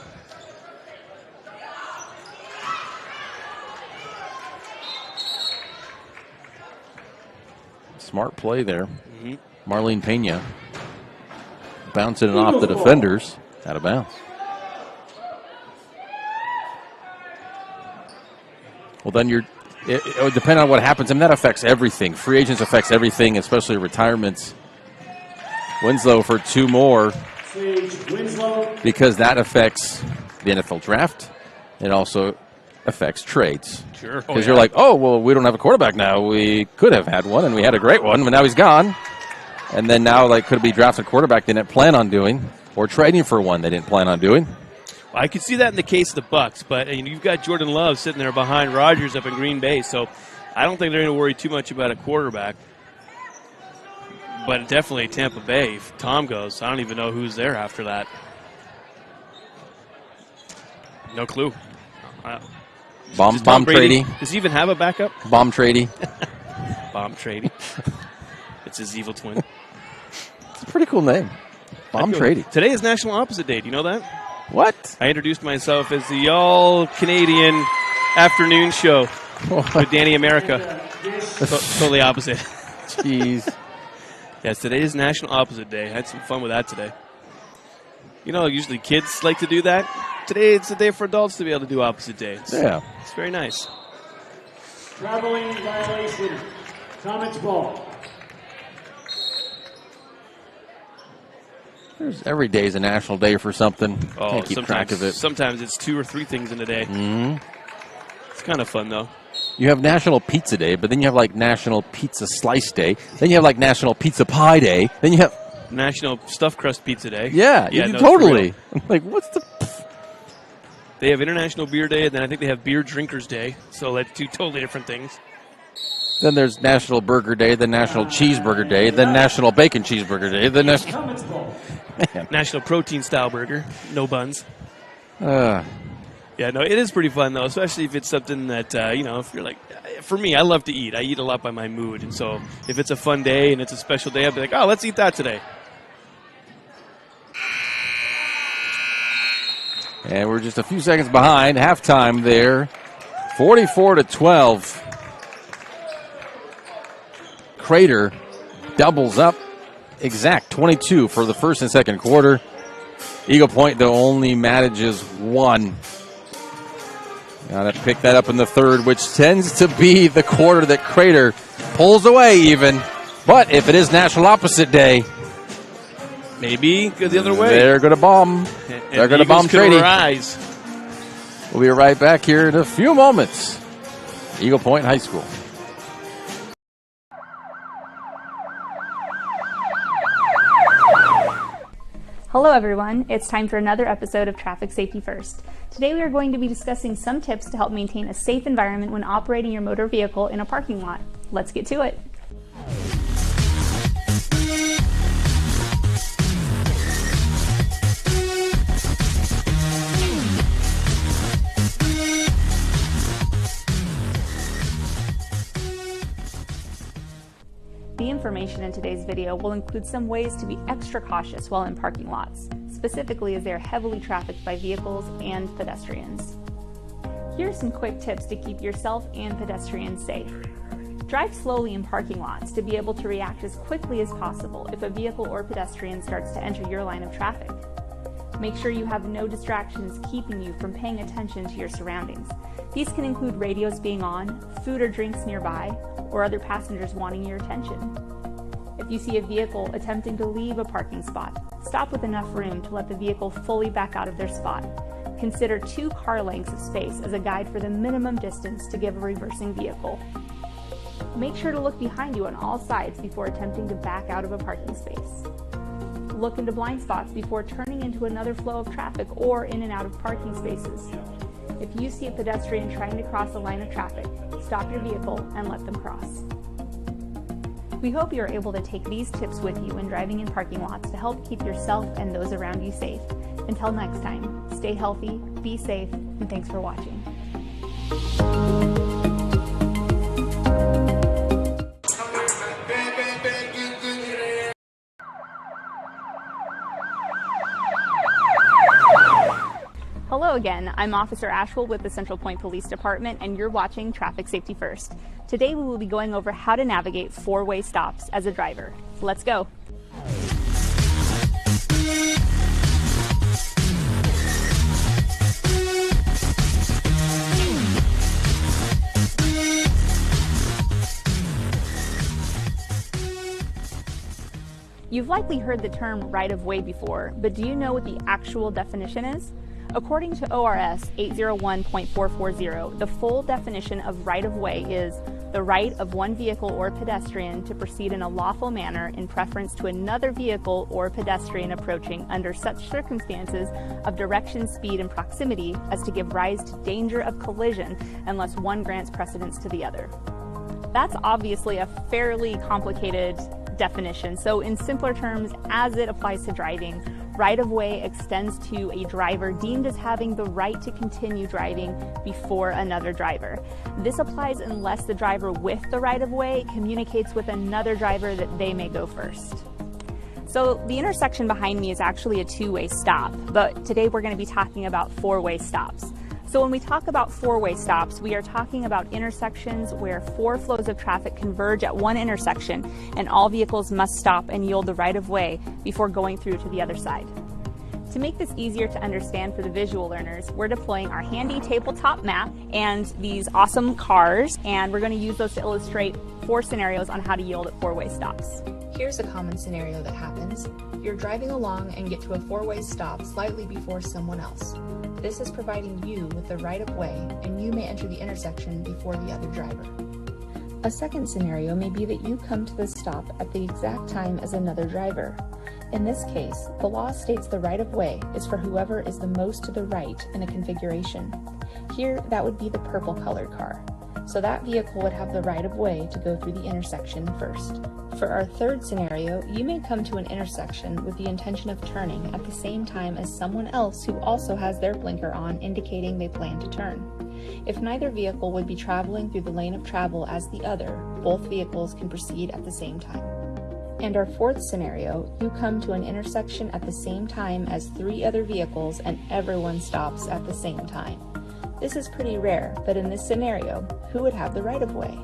[SPEAKER 1] Smart play there. Mm-hmm. Marlene Pena bouncing it off the defenders. Out of bounds. Well, then it would depend on what happens. I mean, that affects everything. Free agents affects everything, especially retirements. Winslow for 2 more because that affects the NFL draft. It also affects trades.
[SPEAKER 2] Sure.
[SPEAKER 1] Because you're like, oh, well, we don't have a quarterback now. We could have had one, and we had a great one, but now he's gone. And then now, could be drafting a quarterback they didn't plan on doing or trading for one they didn't plan on doing.
[SPEAKER 2] I could see that in the case of the Bucs, but you've got Jordan Love sitting there behind Rodgers up in Green Bay, so I don't think they're going to worry too much about a quarterback. But definitely Tampa Bay. If Tom goes, I don't even know who's there after that. No clue.
[SPEAKER 1] Bomb
[SPEAKER 2] Brady.
[SPEAKER 1] Trady.
[SPEAKER 2] Does he even have a backup?
[SPEAKER 1] Bomb Trady.
[SPEAKER 2] Bomb Trady. It's his evil twin.
[SPEAKER 1] It's a pretty cool name. Bomb Trady.
[SPEAKER 2] Today is National Opposite Day. Do you know that?
[SPEAKER 1] What?
[SPEAKER 2] I introduced myself as the all-Canadian afternoon show with Danny America. Totally opposite.
[SPEAKER 1] Jeez.
[SPEAKER 2] Yes, today is National Opposite Day. I had some fun with that today. You know, usually kids like to do that. Today it's a day for adults to be able to do opposite day.
[SPEAKER 1] Yeah.
[SPEAKER 2] It's very nice.
[SPEAKER 3] Traveling violation. Comments ball.
[SPEAKER 1] Every day is a national day for something.
[SPEAKER 2] Oh,
[SPEAKER 1] Can't keep track of it.
[SPEAKER 2] Sometimes it's 2 or 3 things in a day.
[SPEAKER 1] Mm-hmm.
[SPEAKER 2] It's kind of fun, though.
[SPEAKER 1] You have National Pizza Day, but then you have like National Pizza Slice Day. Then you have like National Pizza Pie Day. Then you have
[SPEAKER 2] National Stuffed Crust Pizza Day.
[SPEAKER 1] Yeah,
[SPEAKER 2] no,
[SPEAKER 1] totally. I'm like, what's the...
[SPEAKER 2] They have International Beer Day, and then I think they have Beer Drinkers Day. So that's 2 totally different things.
[SPEAKER 1] Then there's National Burger Day, then National Cheeseburger Day, then National Bacon Cheeseburger Day, then
[SPEAKER 2] National Protein Style Burger, no buns.
[SPEAKER 1] Uh,
[SPEAKER 2] Yeah, no, it is pretty fun, though, especially if it's something that, if you're like, for me, I love to eat. I eat a lot by my mood. And so if it's a fun day and it's a special day, I'll be like, oh, let's eat that today.
[SPEAKER 1] And we're just a few seconds behind. Halftime there. 44-12. Crater doubles up. Exact 22 for the first and second quarter. Eagle Point, though, only manages 1. Got to pick that up in the third, which tends to be the quarter that Crater pulls away even. But if it is National Opposite Day,
[SPEAKER 2] maybe go the other way.
[SPEAKER 1] They're going to bomb. They're going to bomb Trady. We'll be right back here in a few moments. Eagle Point High School.
[SPEAKER 12] Hello everyone, it's time for another episode of Traffic Safety First. Today we are going to be discussing some tips to help maintain a safe environment when operating your motor vehicle in a parking lot. Let's get to it. The information in today's video will include some ways to be extra cautious while in parking lots, specifically as they are heavily trafficked by vehicles and pedestrians. Here are some quick tips to keep yourself and pedestrians safe. Drive slowly in parking lots to be able to react as quickly as possible if a vehicle or pedestrian starts to enter your line of traffic. Make sure you have no distractions keeping you from paying attention to your surroundings. These can include radios being on, food or drinks nearby, or other passengers wanting your attention. If you see a vehicle attempting to leave a parking spot, stop with enough room to let the vehicle fully back out of their spot. Consider 2 car lengths of space as a guide for the minimum distance to give a reversing vehicle. Make sure to look behind you on all sides before attempting to back out of a parking space. Look into blind spots before turning into another flow of traffic or in and out of parking spaces. If you see a pedestrian trying to cross a line of traffic, stop your vehicle and let them cross. We hope you are able to take these tips with you when driving in parking lots to help keep yourself and those around you safe. Until next time, stay healthy, be safe, and thanks for watching. Hello again, I'm Officer Ashwell with the Central Point Police Department, and you're watching Traffic Safety First. Today we will be going over how to navigate 4-way stops as a driver. Let's go. You've likely heard the term right-of-way before, but do you know what the actual definition is? According to ORS 801.440, the full definition of right-of-way is the right of one vehicle or pedestrian to proceed in a lawful manner in preference to another vehicle or pedestrian approaching under such circumstances of direction, speed, and proximity as to give rise to danger of collision unless one grants precedence to the other. That's obviously a fairly complicated definition. So in simpler terms, as it applies to driving, right-of-way extends to a driver deemed as having the right to continue driving before another driver. This applies unless the driver with the right-of-way communicates with another driver that they may go first. So the intersection behind me is actually a two-way stop, but today we're going to be talking about four-way stops. So when we talk about four-way stops, we are talking about intersections where four flows of traffic converge at one intersection and all vehicles must stop and yield the right-of-way before going through to the other side. To make this easier to understand for the visual learners, we're deploying our handy tabletop map and these awesome cars, and we're going to use those to illustrate 4 scenarios on how to yield at four-way stops.
[SPEAKER 13] Here's a common scenario that happens. You're driving along and get to a four-way stop slightly before someone else. This is providing you with the right of way, and you may enter the intersection before the other driver. A second scenario may be that you come to the stop at the exact time as another driver. In this case, the law states the right of way is for whoever is the most to the right in a configuration. Here, that would be the purple colored car. So that vehicle would have the right of way to go through the intersection first. For our third scenario, you may come to an intersection with the intention of turning at the same time as someone else who also has their blinker on, indicating they plan to turn. If neither vehicle would be traveling through the lane of travel as the other, both vehicles can proceed at the same time. And our fourth scenario, you come to an intersection at the same time as 3 other vehicles and everyone stops at the same time. This is pretty rare, but in this scenario, who would have the right of way?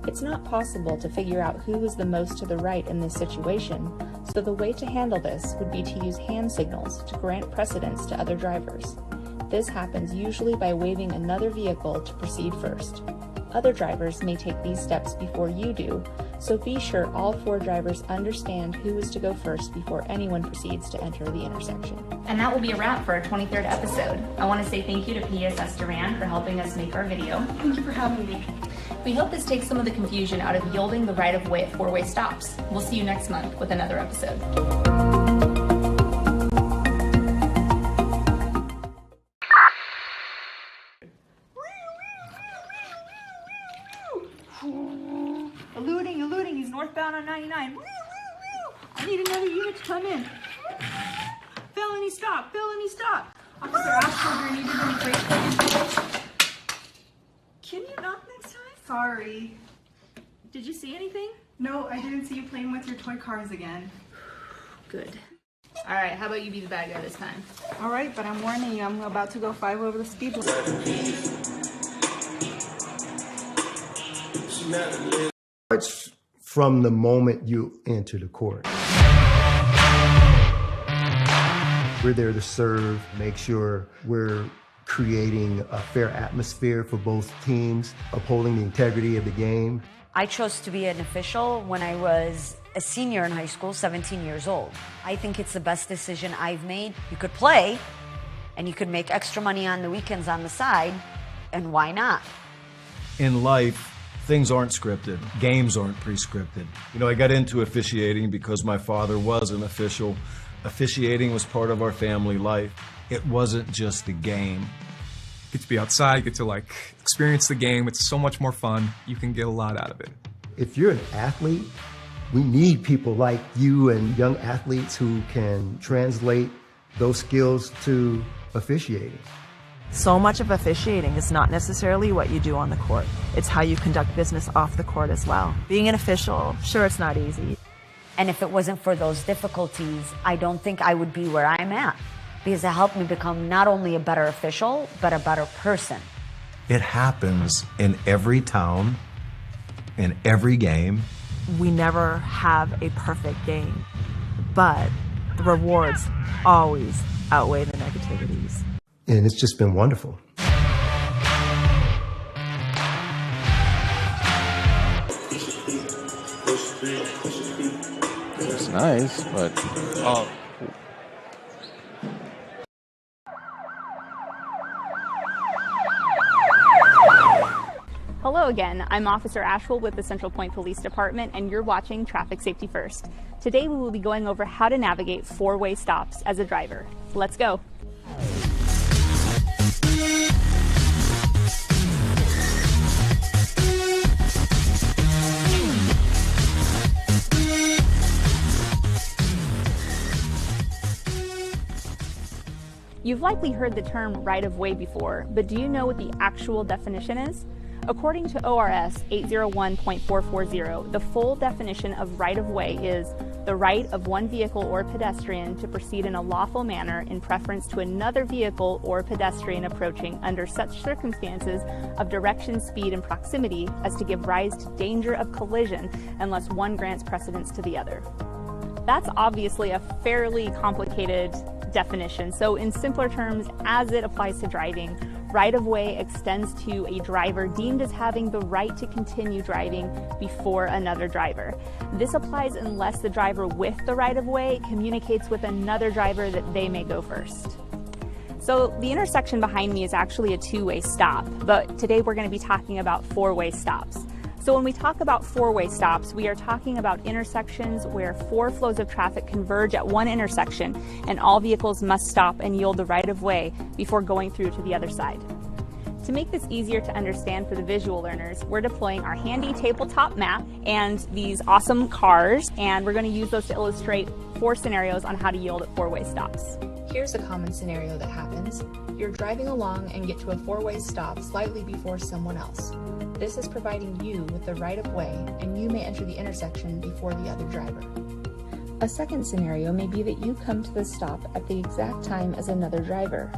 [SPEAKER 13] It's not possible to figure out who is the most to the right in this situation, so the way to handle this would be to use hand signals to grant precedence to other drivers. This happens usually by waving another vehicle to proceed first. Other drivers may take these steps before you do, so be sure all 4 drivers understand who is to go first before anyone proceeds to enter the intersection.
[SPEAKER 12] And that will be a wrap for our 23rd episode. I want to say thank you to PSS Duran for helping us make our video.
[SPEAKER 9] Thank you for having me.
[SPEAKER 12] We hope this takes some of the confusion out of yielding the right of way at four-way stops. We'll see you next month with another episode.
[SPEAKER 9] Eluding, he's northbound on 99. I need another unit to come in. Felony stop. Officer Ashford, you needed any break. Can you knock next time?
[SPEAKER 14] Sorry.
[SPEAKER 9] Did you see anything?
[SPEAKER 14] No, I didn't see you playing with your toy cars again.
[SPEAKER 12] Good. All right, how about you be the bad guy this time?
[SPEAKER 14] All right, but I'm warning you, I'm about to go 5 over the speed limit.
[SPEAKER 7] It's from the moment you enter the court. We're there to serve, make sure we're creating a fair atmosphere for both teams, upholding the integrity of the game.
[SPEAKER 15] I chose to be an official when I was a senior in high school, 17 years old. I think it's the best decision I've made. You could play, and you could make extra money on the weekends on the side, and why not?
[SPEAKER 16] In life, things aren't scripted. Games aren't pre-scripted. You know, I got into officiating because my father was an official. Officiating was part of our family life. It wasn't just a game.
[SPEAKER 8] Get to be outside, get to experience the game. It's so much more fun. You can get a lot out of it.
[SPEAKER 7] If you're an athlete, we need people like you and young athletes who can translate those skills to officiating.
[SPEAKER 9] So much of officiating is not necessarily what you do on the court. It's how you conduct business off the court as well. Being an official, sure, it's not easy.
[SPEAKER 15] And if it wasn't for those difficulties, I don't think I would be where I'm at, because it helped me become not only a better official, but a better person.
[SPEAKER 6] It happens in every town, in every game.
[SPEAKER 9] We never have a perfect game, but the rewards always outweigh the negativities.
[SPEAKER 7] And it's just been wonderful.
[SPEAKER 1] It's nice, but
[SPEAKER 12] Hello again, I'm Officer Ashwell with the Central Point Police Department, and you're watching Traffic Safety First. Today we will be going over how to navigate four-way stops as a driver. Let's go. You've likely heard the term right-of-way before, but do you know what the actual definition is? According to ORS 801.440, the full definition of right-of-way is the right of one vehicle or pedestrian to proceed in a lawful manner in preference to another vehicle or pedestrian approaching under such circumstances of direction, speed, and proximity as to give rise to danger of collision unless one grants precedence to the other. That's obviously a fairly complicated definition. So in simpler terms, as it applies to driving, right-of-way extends to a driver deemed as having the right to continue driving before another driver. This applies unless the driver with the right-of-way communicates with another driver that they may go first. So the intersection behind me is actually a two-way stop, but today we're going to be talking about four-way stops. So when we talk about four-way stops, we are talking about intersections where four flows of traffic converge at one intersection and all vehicles must stop and yield the right-of-way before going through to the other side. To make this easier to understand for the visual learners, we're deploying our handy tabletop map and these awesome cars, and we're going to use those to illustrate 4 scenarios on how to yield at four-way stops.
[SPEAKER 13] Here's a common scenario that happens. You're driving along and get to a four-way stop slightly before someone else. This is providing you with the right of way, and you may enter the intersection before the other driver. A second scenario may be that you come to the stop at the exact time as another driver.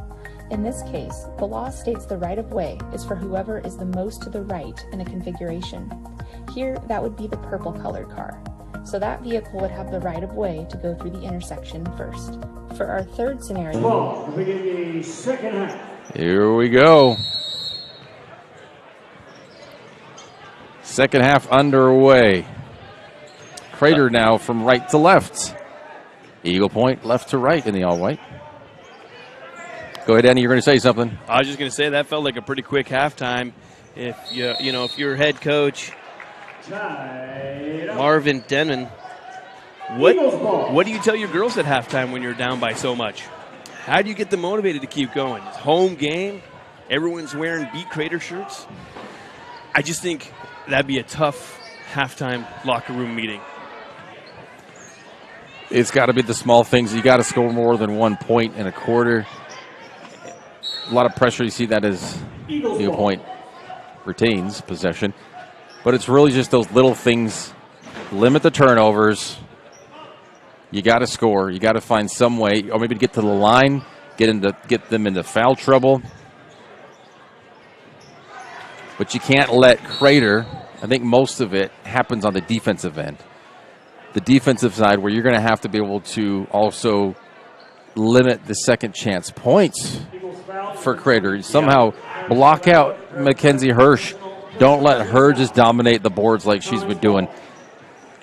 [SPEAKER 13] In this case, the law states the right of way is for whoever is the most to the right in a configuration. Here, that would be the purple colored car. So that vehicle would have the right of way to go through the intersection first. For our third scenario,
[SPEAKER 3] Well, we begin the second half.
[SPEAKER 1] Here we go. Second half underway. Crater now from right to left. Eagle Point left to right in the all-white. Go ahead, Danny. You're going to say something.
[SPEAKER 2] I was just going to say that felt like a pretty quick halftime. If if you're head coach Marvin Denman, what do you tell your girls at halftime when you're down by so much? How do you get them motivated to keep going? It's home game. Everyone's wearing Beat Crater shirts. I just think that'd be a tough halftime locker room meeting.
[SPEAKER 1] It's got to be the small things. You got to score more than 1 point in a quarter. A lot of pressure. You see that as Eagle Point retains possession. But it's really just those little things. Limit the turnovers. You got to score. You got to find some way, or maybe to get to the line, get them into foul trouble. But you can't let Crater. I think most of it happens on the defensive end. The defensive side, where you're going to have to be able to also limit the second chance points for Crater. Somehow block out Mackenzie Hirsch. Don't let her just dominate the boards like she's been doing.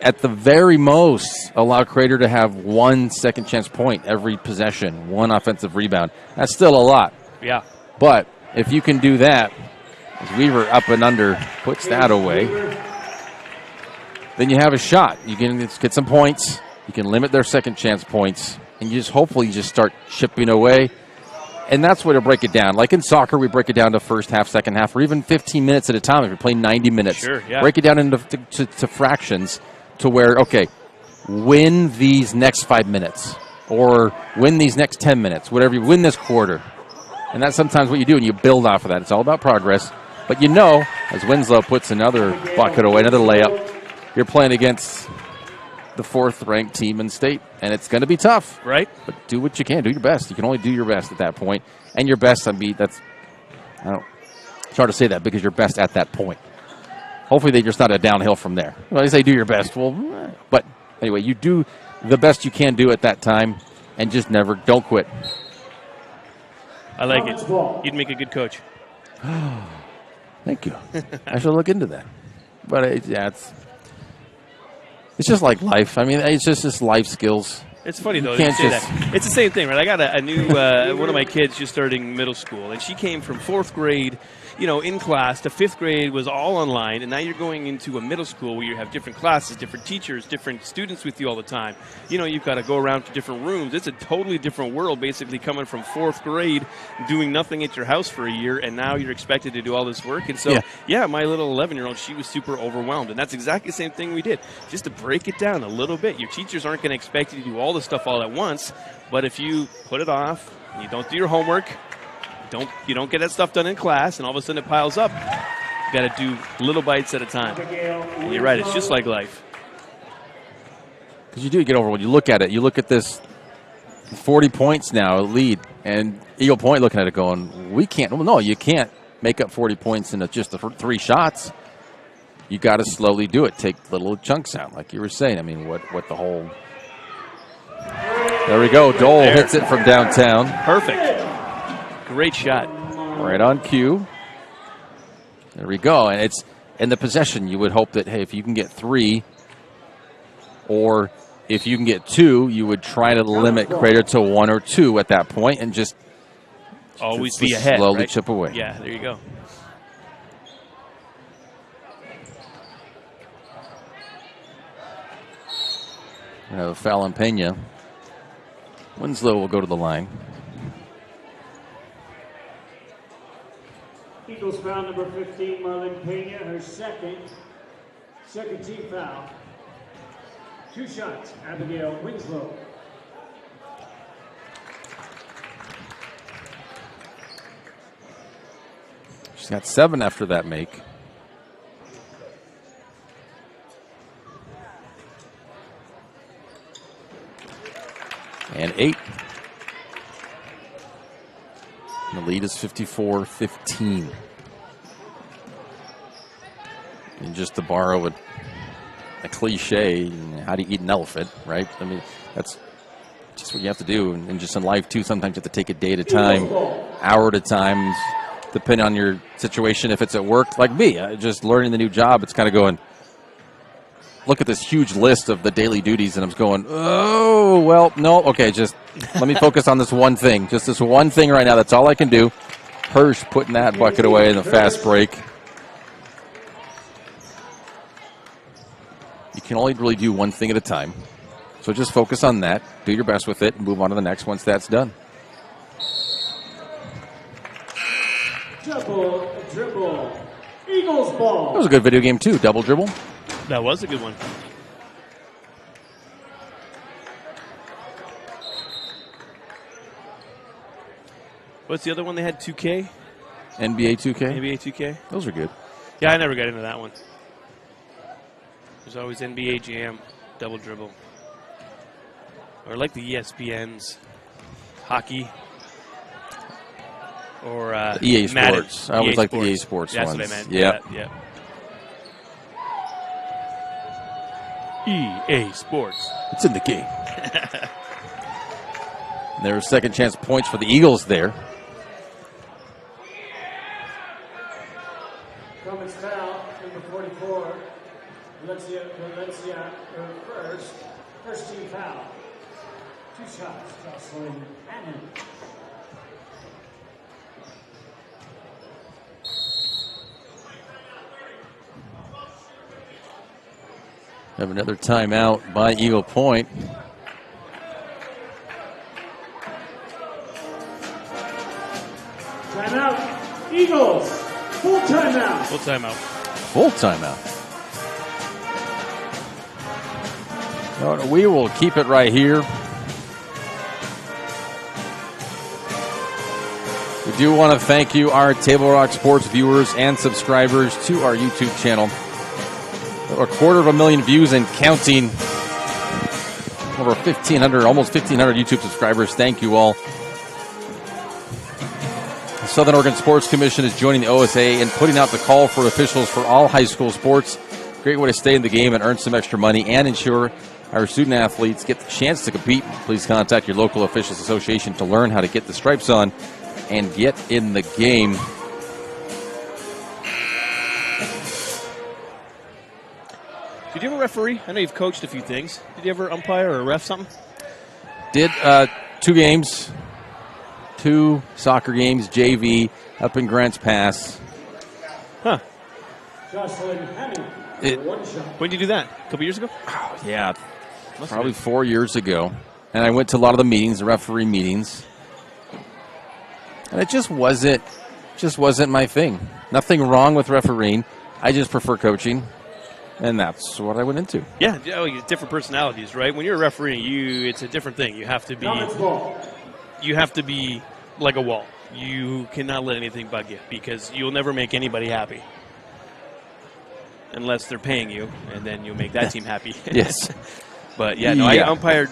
[SPEAKER 1] At the very most, allow Crater to have 1 second chance point every possession, 1 offensive rebound. That's still a lot.
[SPEAKER 2] Yeah.
[SPEAKER 1] But if you can do that, as Weaver up and under puts that away, then you have a shot. You can get some points. You can limit their second chance points, and you just hopefully just start chipping away. And that's where to break it down. Like in soccer, we break it down to first half, second half, or even 15 minutes at a time if you're playing 90 minutes.
[SPEAKER 2] Sure, yeah.
[SPEAKER 1] Break it down into to fractions to where, okay, win these next 5 minutes or win these next 10 minutes, whatever. You win this quarter. And that's sometimes what you do, and you build off of that. It's all about progress. But you know, as Winslow puts another bucket away, another layup, you're playing against the 4th-ranked team in state, and it's going to be tough.
[SPEAKER 2] Right.
[SPEAKER 1] But do what you can. Do your best. You can only do your best at that point. And your best, it's hard to say that because you're best at that point. Hopefully they just not a downhill from there. Well, they say do your best. Well, but anyway, you do the best you can do at that time, and just don't quit.
[SPEAKER 2] I like it. You'd make a good coach.
[SPEAKER 1] Thank you. I should look into that. But it's just like life. I mean, it's just life skills.
[SPEAKER 2] It's funny, though.
[SPEAKER 1] You can't
[SPEAKER 2] say
[SPEAKER 1] just
[SPEAKER 2] that. It's the same thing, right? I got a new one of my kids just starting middle school, and she came from 4th grade, in class to 5th grade was all online, and now you're going into a middle school where you have different classes, different teachers, different students with you all the time. You've got to go around to different rooms. It's a totally different world, basically coming from 4th grade, doing nothing at your house for a year, and now you're expected to do all this work. And so, my little 11-year-old, she was super overwhelmed, and that's exactly the same thing we did. Just to break it down a little bit. Your teachers aren't going to expect you to do all this stuff all at once, but if you put it off, You don't do your homework. You don't get that stuff done in class, and all of a sudden it piles up. You got to do little bites at a time. And you're right. It's just like life.
[SPEAKER 1] Because you do get over when you look at it. You look at this 40 points now, lead, and Eagle Point looking at it going, we can't. Well, no, you can't make up 40 points in just the 3 shots. You got to slowly do it. Take little chunks out, like you were saying. I mean, what the whole. There we go. Dole hits it from downtown.
[SPEAKER 2] Perfect. Great shot.
[SPEAKER 1] Right on cue. There we go. And it's in the possession. You would hope that, hey, if you can get 3, or if you can get 2, you would try to limit Crater to 1 or 2 at that point, and just
[SPEAKER 2] always be ahead.
[SPEAKER 1] Slowly
[SPEAKER 2] right?
[SPEAKER 1] chip away.
[SPEAKER 2] Yeah, there you go.
[SPEAKER 1] We have a foul on Pena. Winslow will go to the line.
[SPEAKER 3] Eagles foul number 15, Marlene Pena, her second team foul. 2 shots, Abigail Winslow.
[SPEAKER 1] She's got 7 after that make. And 8. And the lead is 54-15. And just to borrow a cliche, how do you eat an elephant, right? I mean, that's just what you have to do. And just in life, too, sometimes you have to take it day at a time, hour at a time, depending on your situation. If it's at work, like me, just learning the new job, it's kind of going, look at this huge list of the daily duties, and I'm going, oh, well, no, okay, just let me focus on this one thing. Just this one thing right now. That's all I can do. Hirsch putting that bucket away in the fast break. You can only really do one thing at a time. So just focus on that. Do your best with it and move on to the next once that's done.
[SPEAKER 3] Double dribble. Eagles ball.
[SPEAKER 1] That was a good video game, too. Double dribble.
[SPEAKER 2] That was a good one. What's the other one they had? 2K?
[SPEAKER 1] NBA 2K?
[SPEAKER 2] NBA 2K?
[SPEAKER 1] Those are good.
[SPEAKER 2] Yeah, I never got into that one. There's always NBA Jam, double dribble. Or like the ESPNs, hockey. Or
[SPEAKER 1] EA Sports.
[SPEAKER 2] Madden.
[SPEAKER 1] I always
[SPEAKER 2] EA
[SPEAKER 1] like
[SPEAKER 2] Sports.
[SPEAKER 1] the EA Sports
[SPEAKER 2] That's
[SPEAKER 1] ones.
[SPEAKER 2] What I meant.
[SPEAKER 1] Yep.
[SPEAKER 2] Yeah. EA Sports.
[SPEAKER 1] It's in the game. There's second chance points for the Eagles there.
[SPEAKER 3] Cummins foul, number 44. Valencia, her first team foul. 2 shots, Jocelyn Hannon.
[SPEAKER 1] Have another timeout by Eagle Point.
[SPEAKER 3] Timeout, Eagles. Full timeout.
[SPEAKER 2] Full timeout.
[SPEAKER 1] Full timeout. No, we will keep it right here. We do want to thank you, our Table Rock Sports viewers and subscribers to our YouTube channel. A 250,000 views and counting. Over 1,500, almost 1,500 YouTube subscribers. Thank you all. The Southern Oregon Sports Commission is joining the OSA and putting out the call for officials for all high school sports. Great way to stay in the game and earn some extra money and ensure our student athletes get the chance to compete. Please contact your local officials association to learn how to get the stripes on and get in the game.
[SPEAKER 2] Did you ever referee? I know you've coached a few things. Did you ever umpire or ref something?
[SPEAKER 1] Did 2 games, 2 soccer games, JV, up in Grants Pass.
[SPEAKER 2] Huh.
[SPEAKER 3] Jocelyn Hannon.
[SPEAKER 2] When did you do that? A couple years ago?
[SPEAKER 1] Oh, yeah, probably 4 years ago. And I went to a lot of the meetings, the referee meetings. And it just wasn't my thing. Nothing wrong with refereeing. I just prefer coaching. And that's what I went into.
[SPEAKER 2] Yeah, different personalities, right? When you're a referee, it's a different thing. You have to be you have to be like a wall. You cannot let anything bug you because you'll never make anybody happy. Unless they're paying you, and then you'll make that team happy.
[SPEAKER 1] Yes.
[SPEAKER 2] But, yeah, no, I umpired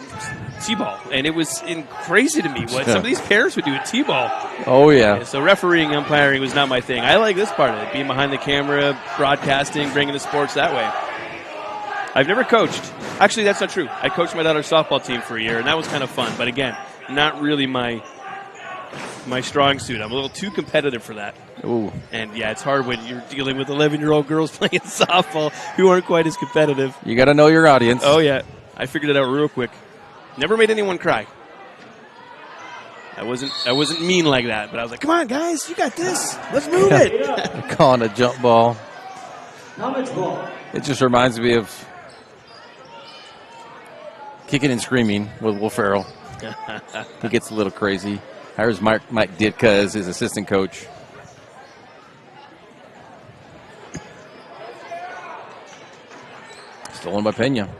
[SPEAKER 2] T-ball, and it was crazy to me what some of these parents would do at T-ball.
[SPEAKER 1] Oh, yeah.
[SPEAKER 2] So refereeing, umpiring was not my thing. I like this part of it, being behind the camera, broadcasting, bringing the sports that way. I've never coached. Actually, that's not true. I coached my daughter's softball team for a year, and that was kind of fun. But, again, not really my strong suit. I'm a little too competitive for that.
[SPEAKER 1] Ooh.
[SPEAKER 2] And, yeah, it's hard when you're dealing with 11-year-old girls playing softball who aren't quite as competitive.
[SPEAKER 1] You got to know your audience.
[SPEAKER 2] Oh, yeah. I figured it out real quick. Never made anyone cry. I wasn't mean like that, but I was like, come on, guys, you got this. Let's move it.
[SPEAKER 1] Calling a jump ball.
[SPEAKER 3] Ball.
[SPEAKER 1] It just reminds me of Kicking and Screaming with Will Ferrell. He gets a little crazy. Hires Mike Ditka as his assistant coach. Stolen by Pena.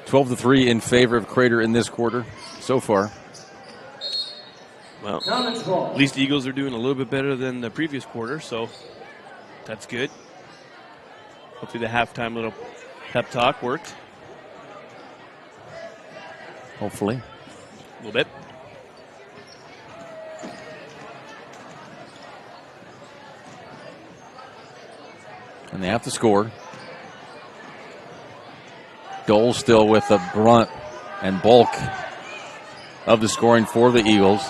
[SPEAKER 1] (12-3) in favor of Crater in this quarter so far.
[SPEAKER 2] Well, at least the Eagles are doing a little bit better than the previous quarter, so that's good. Hopefully the halftime little pep talk worked.
[SPEAKER 1] Hopefully.
[SPEAKER 2] A little bit.
[SPEAKER 1] And they have to score. Dole still with the brunt and bulk of the scoring for the Eagles.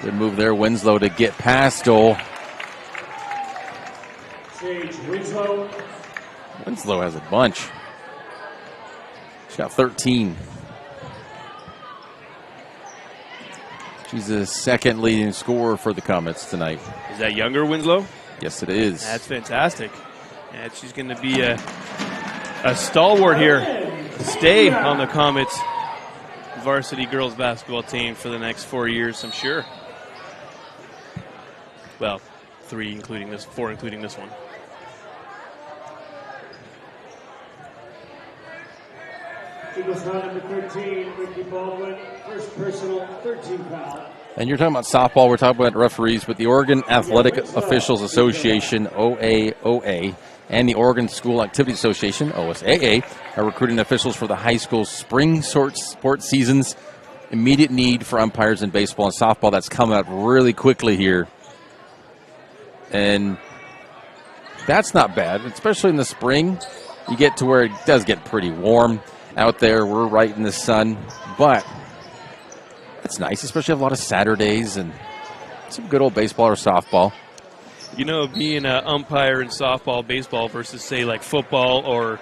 [SPEAKER 1] Good move there, Winslow, to get past Dole. Winslow has a bunch. She's got 13. She's the second leading scorer for the Comets tonight.
[SPEAKER 2] Is that younger Winslow?
[SPEAKER 1] Yes, it is.
[SPEAKER 2] That's fantastic. And she's going to be a stalwart here to stay on the Comets varsity girls basketball team for the next 4 years, I'm sure. Well, 4 including this one.
[SPEAKER 3] Eagles foul number 13, Ricky Baldwin, first personal, 13 foul.
[SPEAKER 1] And you're talking about softball, we're talking about referees, but the Oregon Athletic Officials Association, OAOA, and the Oregon School Activity Association, OSAA, are recruiting officials for the high school spring sports seasons. Immediate need for umpires in baseball and softball. That's coming up really quickly here. And that's not bad, especially in the spring. You get to where it does get pretty warm out there. We're right in the sun, but it's nice, especially have a lot of Saturdays and some good old baseball or softball.
[SPEAKER 2] You know, being an umpire in softball, baseball versus, say, like football or,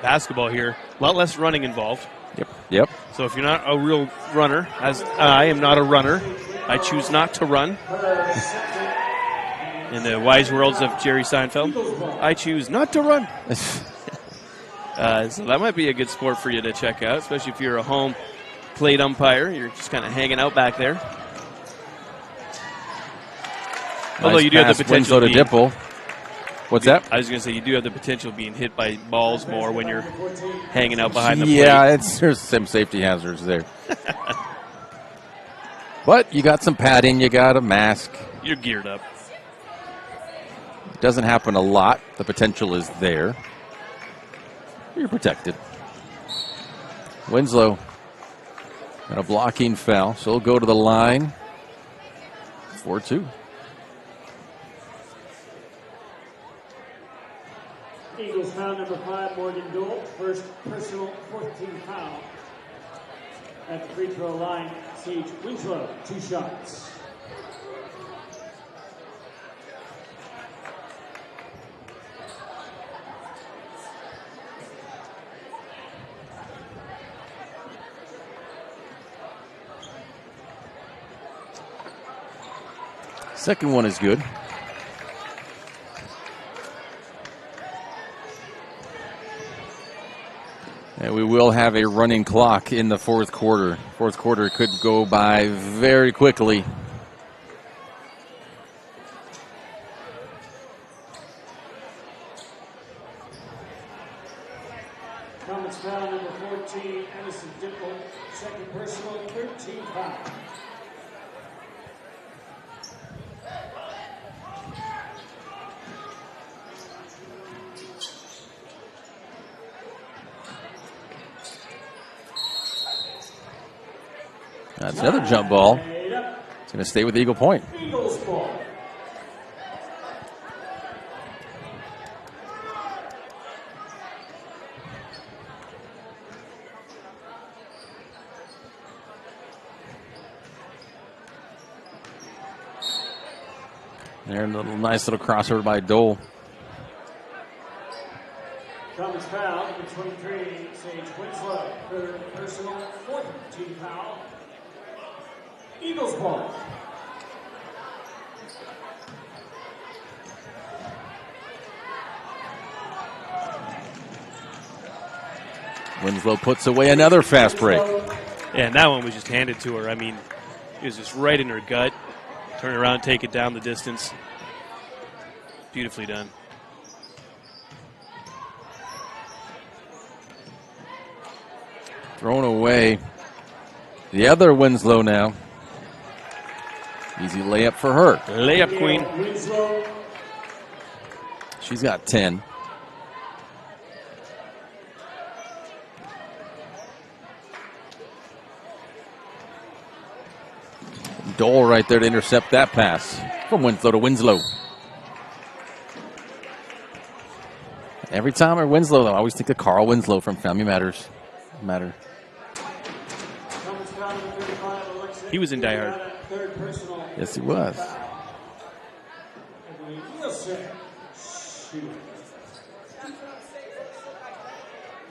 [SPEAKER 2] basketball here, a lot less running involved.
[SPEAKER 1] Yep.
[SPEAKER 2] So if you're not a real runner, as I am not a runner, I choose not to run. In the wise words of Jerry Seinfeld, I choose not to run. So that might be a good sport for you to check out, especially if you're a home plate umpire. You're just kind of hanging out back there. Although you do have the potential
[SPEAKER 1] to Dipple. What's that?
[SPEAKER 2] I was going to say you do have the potential of being hit by balls more when you're hanging out behind the plate.
[SPEAKER 1] Yeah, there's some safety hazards there. But you got some padding, you got a mask.
[SPEAKER 2] You're geared up.
[SPEAKER 1] It doesn't happen a lot. The potential is there. You're protected. Winslow got a blocking foul, so he'll go to the line. 4-2.
[SPEAKER 3] Eagles foul number 5, Morgan Dole, first personal, 14 foul. At the free throw line, Sage Winslow, 2 shots.
[SPEAKER 1] Second one is good. And we will have a running clock in the fourth quarter. Fourth quarter could go by very quickly. That's another jump ball. It's going to stay with Eagle Point.
[SPEAKER 3] Eagles ball.
[SPEAKER 1] There, a nice little crossover by Dole.
[SPEAKER 3] Comes foul, number 23, Sage Winslow. Third personal, fourth team foul. Eagles ball.
[SPEAKER 1] Winslow puts away another fast break.
[SPEAKER 2] Yeah, and that one was just handed to her. I mean, it was just right in her gut. Turn around, take it down the distance. Beautifully done.
[SPEAKER 1] Thrown away. The other Winslow now. Easy layup for her.
[SPEAKER 2] Layup queen.
[SPEAKER 1] She's got 10. Dole right there to intercept that pass from Winslow to Winslow. Every time I Winslow, though, I always think of Carl Winslow from Family Matters.
[SPEAKER 2] He was in Die Hard.
[SPEAKER 1] Yes, he was.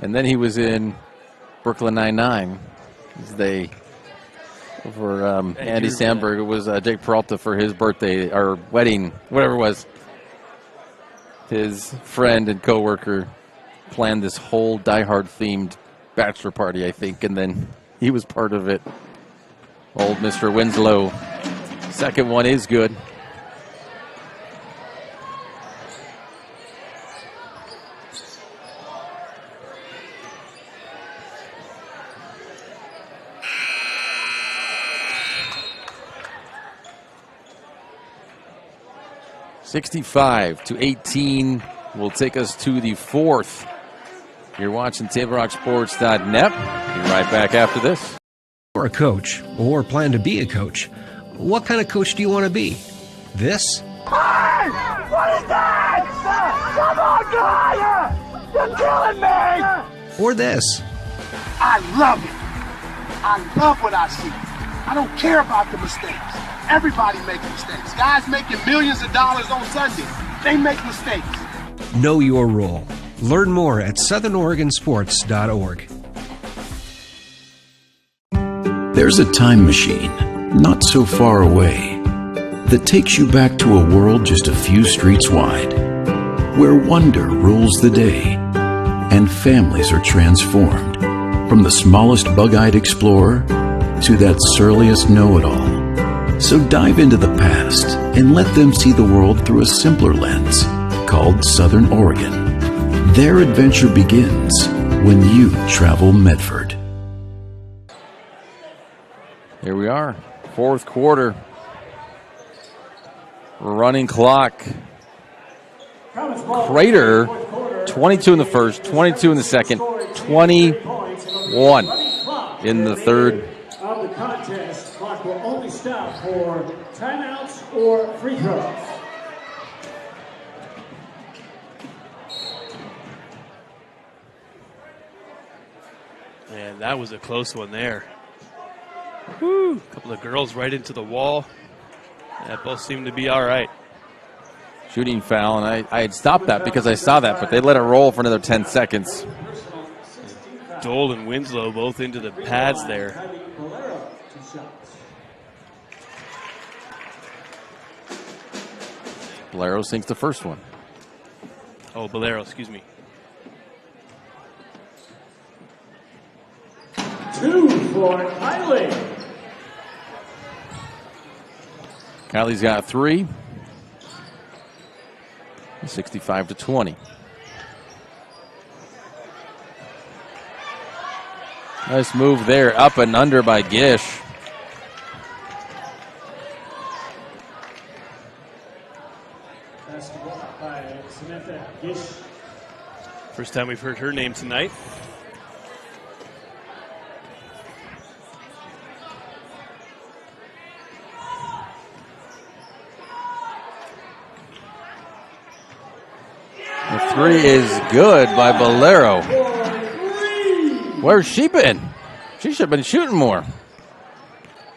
[SPEAKER 1] And then he was in Brooklyn Nine-Nine. They, for Andy Samberg, it was Jake Peralta for his birthday or wedding, whatever it was. His friend and coworker planned this whole Die Hard themed bachelor party, I think, and then he was part of it. Old Mr. Winslow. Second one is good. (65-18) will take us to the fourth. You're watching TableRockSports.net. Be right back after this.
[SPEAKER 17] You're a coach or plan to be a coach. What kind of coach do you want to be? This?
[SPEAKER 18] Hey! What is that? Come on, guy! You're killing me!
[SPEAKER 17] Or this?
[SPEAKER 18] I love it. I love what I see. I don't care about the mistakes. Everybody makes mistakes. Guys making millions of dollars on Sunday, they make mistakes.
[SPEAKER 17] Know your role. Learn more at southernoregonsports.org.
[SPEAKER 19] There's a time machine, not so far away, that takes you back to a world just a few streets wide, where wonder rules the day, and families are transformed, from the smallest bug-eyed explorer to that surliest know-it-all. So dive into the past and let them see the world through a simpler lens called Southern Oregon. Their adventure begins when you travel Medford.
[SPEAKER 1] Here we are, fourth quarter. Running clock. Crater, 22 in the first, 22 in the second, 21 in the third.
[SPEAKER 3] Of the contest, clock will only stop for timeouts or free throws.
[SPEAKER 2] Man, that was a close one there. Woo! A couple of girls right into the wall. That both seemed to be all right.
[SPEAKER 1] Shooting foul, and I had stopped that because I saw that, but they let it roll for another 10 seconds.
[SPEAKER 2] Dole and Winslow both into the pads there.
[SPEAKER 1] Bolero sinks the first one.
[SPEAKER 2] Oh, Bolero, excuse me.
[SPEAKER 3] 2 for Kylie.
[SPEAKER 1] Kylie's got 3. 65-20. Nice move there, up and under by Gish.
[SPEAKER 3] Basketball by Samantha Gish.
[SPEAKER 2] First time we've heard her name tonight.
[SPEAKER 1] three is good by Bolero. Where's she been? She should have been shooting more.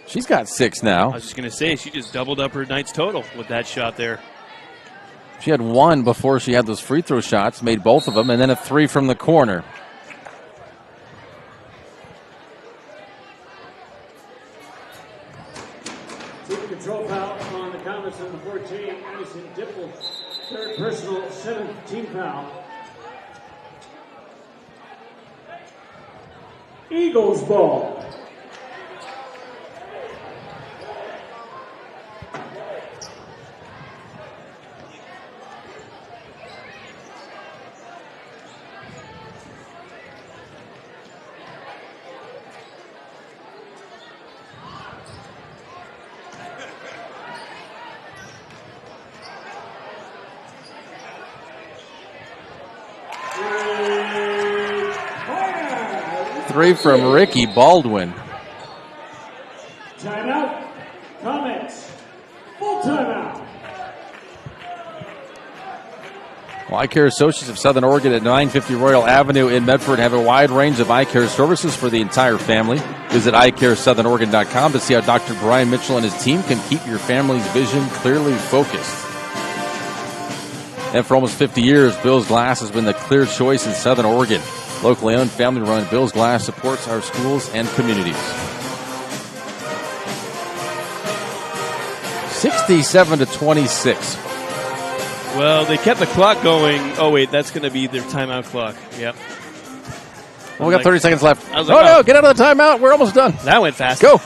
[SPEAKER 1] She's got 6 now.
[SPEAKER 2] I was just going to say, she just doubled up her night's total with that shot there.
[SPEAKER 1] She had 1 before she had those free throw shots, made both of them, and then a 3 from the corner.
[SPEAKER 3] Team control foul on the Comets number 14, Anderson Dipple. Third personal, 17 foul. Eagles ball.
[SPEAKER 1] Three from Ricky Baldwin.
[SPEAKER 3] Timeout. Comets. Full timeout.
[SPEAKER 1] Well, Eye Care Associates of Southern Oregon at 950 Royal Avenue in Medford have a wide range of eye care services for the entire family. Visit eyecaresouthern.oregon.com to see how Dr. Brian Mitchell and his team can keep your family's vision clearly focused. And for almost 50 years, Bill's Glass has been the clear choice in Southern Oregon. Locally owned, family-run, Bill's Glass supports our schools and communities. 67-26.
[SPEAKER 2] Well, they kept the clock going. Oh, wait, that's going to be their timeout clock. Yep.
[SPEAKER 1] Well, we got 30 seconds left.
[SPEAKER 2] I was like,
[SPEAKER 1] no, get out of the timeout. We're almost done.
[SPEAKER 2] That went fast.
[SPEAKER 1] Go.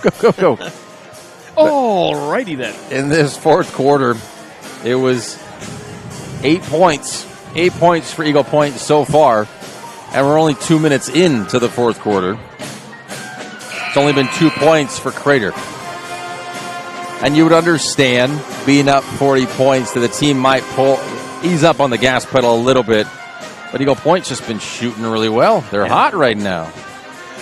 [SPEAKER 2] All righty then.
[SPEAKER 1] In this fourth quarter, it was 8 points. 8 points for Eagle Point so far. And we're only 2 minutes into the fourth quarter. It's only been 2 points for Crater. And you would understand, being up 40 points, that the team might ease up on the gas pedal a little bit. But Eagle Point's just been shooting really well. They're hot right now.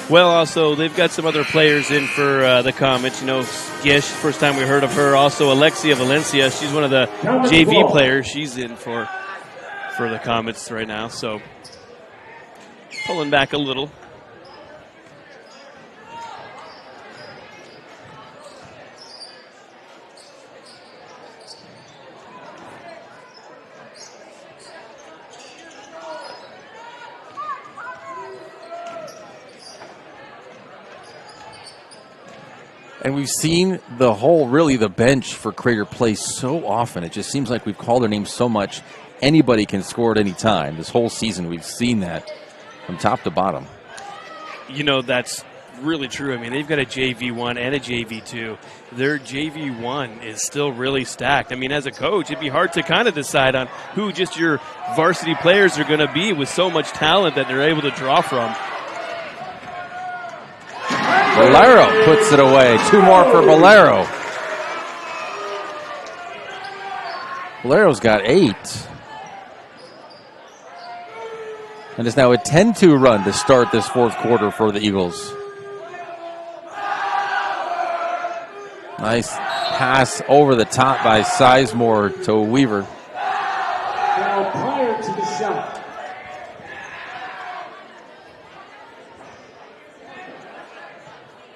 [SPEAKER 2] Well, also, they've got some other players in for the Comets. You know, Gish, first time we heard of her. Also, Alexia Valencia. She's one of the JV players. She's in for the Comets right now. So, pulling back a little.
[SPEAKER 1] And we've seen the bench for Crater play so often. It just seems like we've called their name so much. Anybody can score at any time. This whole season, we've seen that from top to bottom.
[SPEAKER 2] You know, that's really true. I mean, they've got a JV1 and a JV2. Their JV1 is still really stacked. I mean, as a coach, it'd be hard to kind of decide on who just your varsity players are going to be with so much talent that they're able to draw from.
[SPEAKER 1] Bolero puts it away. 2 more for Bolero. Bolero's got 8. And it's now a 10-2 run to start this fourth quarter for the Eagles. Nice pass over the top by Sizemore to Weaver.
[SPEAKER 3] Now prior to the shot.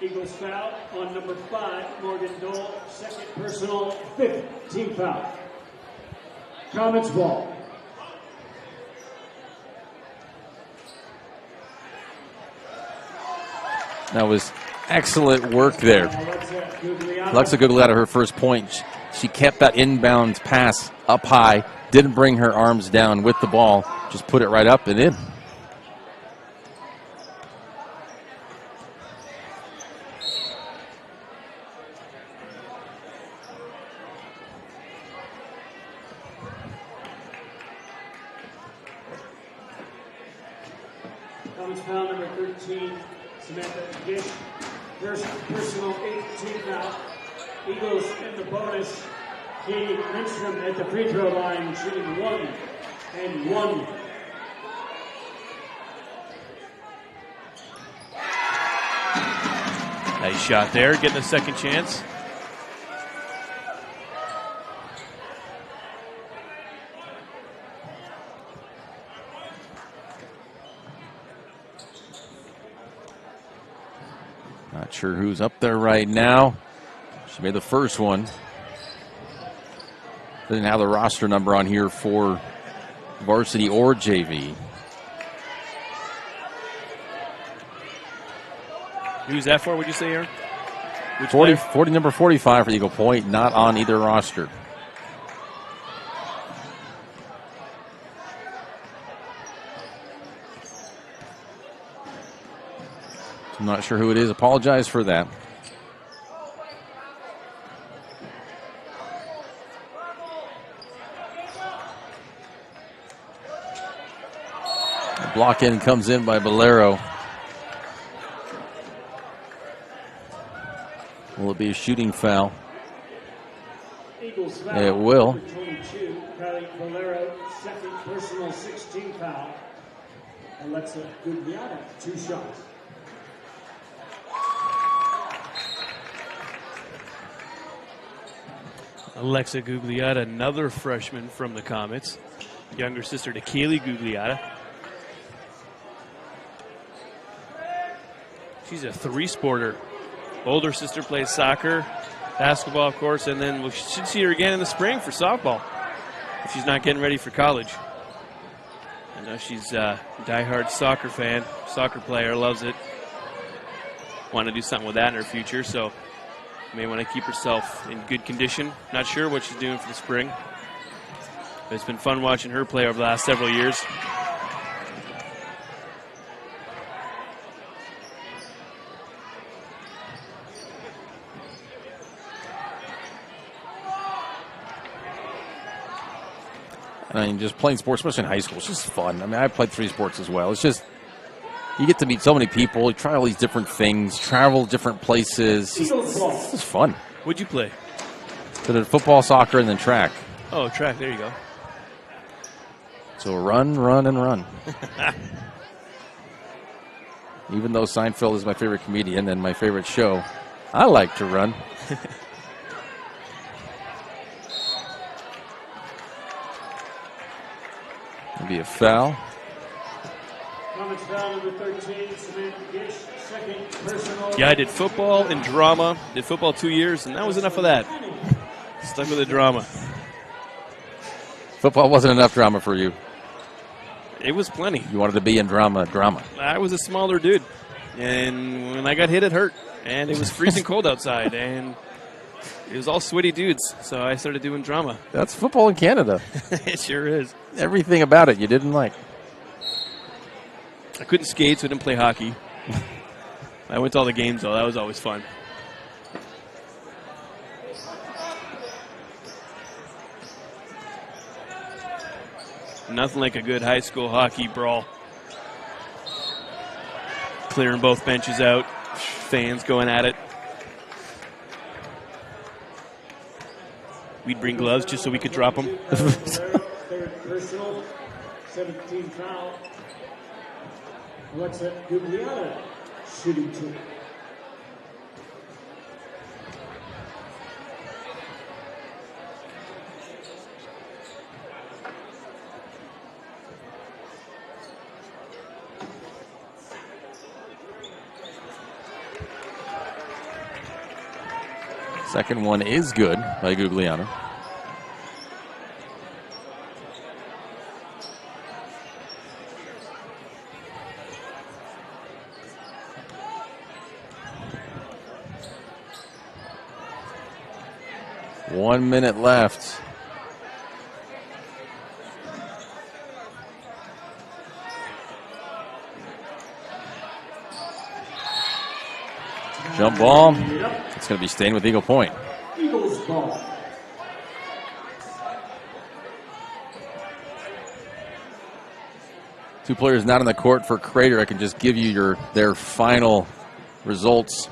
[SPEAKER 3] Eagles foul on number 5, Morgan Dole. Second personal, 5th team foul. Comets ball.
[SPEAKER 1] That was excellent work there. Alexa Gugliotta, her first point. She kept that inbound pass up high, didn't bring her arms down with the ball, just put it right up and in.
[SPEAKER 3] Comets foul number 13, Samantha Gish. First personal, 18 foul. Eagles in the bonus. Katie Lindstrom at the free throw line, shooting 1 and 1.
[SPEAKER 2] Nice shot there, getting a second chance.
[SPEAKER 1] Not sure who's up there right now. She made the first one. Doesn't have the roster number on here for varsity or JV.
[SPEAKER 2] Who's that for, would you say, Aaron?
[SPEAKER 1] 40, number 45 for Eagle Point, not on either roster. I'm not sure who it is. Apologize for that. The block in comes in by Bolero. Will it be a shooting foul?
[SPEAKER 3] Eagles foul.
[SPEAKER 1] It will.
[SPEAKER 3] Number 22, Kylie Bolero, second personal 16 foul. Alexa Gugliata, 2 shots.
[SPEAKER 2] Alexa Gugliata, another freshman from the Comets. Younger sister to Kaylee Gugliata. She's a 3-sporter. Older sister plays soccer, basketball, of course, and then we should see her again in the spring for softball if she's not getting ready for college. I know she's a diehard soccer fan, soccer player, loves it. Want to do something with that in her future, so may want to keep herself in good condition. Not sure what she's doing for the spring. But it's been fun watching her play over the last several years.
[SPEAKER 1] I mean, just playing sports, especially in high school, it's just fun. I mean, I played 3 sports as well. It's just, you get to meet so many people, you try all these different things, travel different places. It's just fun.
[SPEAKER 2] What'd you play?
[SPEAKER 1] So did football, soccer, and then track.
[SPEAKER 2] Oh, track, there you go.
[SPEAKER 1] So run, run, and run. Even though Seinfeld is my favorite comedian and my favorite show, I like to run. Be a foul.
[SPEAKER 3] Comets foul number 13, Samantha Gish, second personal.
[SPEAKER 2] Yeah, I did football and drama. Did football 2 years, and that was enough of that. Stuck with the drama.
[SPEAKER 1] Football wasn't enough drama for you.
[SPEAKER 2] It was plenty.
[SPEAKER 1] You wanted to be in drama.
[SPEAKER 2] I was a smaller dude, and when I got hit, it hurt. And it was freezing cold outside, and it was all sweaty dudes, so I started doing drama.
[SPEAKER 1] That's football in Canada.
[SPEAKER 2] It sure is.
[SPEAKER 1] Everything about it you didn't like.
[SPEAKER 2] I couldn't skate, so I didn't play hockey. I went to all the games, though. That was always fun. Nothing like a good high school hockey brawl. Clearing both benches out, fans going at it. We'd bring gloves just so we could drop them.
[SPEAKER 3] Third personal, 17 foul. Alexa Gugliata, shooting 2.
[SPEAKER 1] Second one is good by Gugliana. One minute left. Jump ball. It's going to be staying with Eagle Point.
[SPEAKER 3] Eagles ball.
[SPEAKER 1] Two players not on the court for Crater. I can just give you their final results.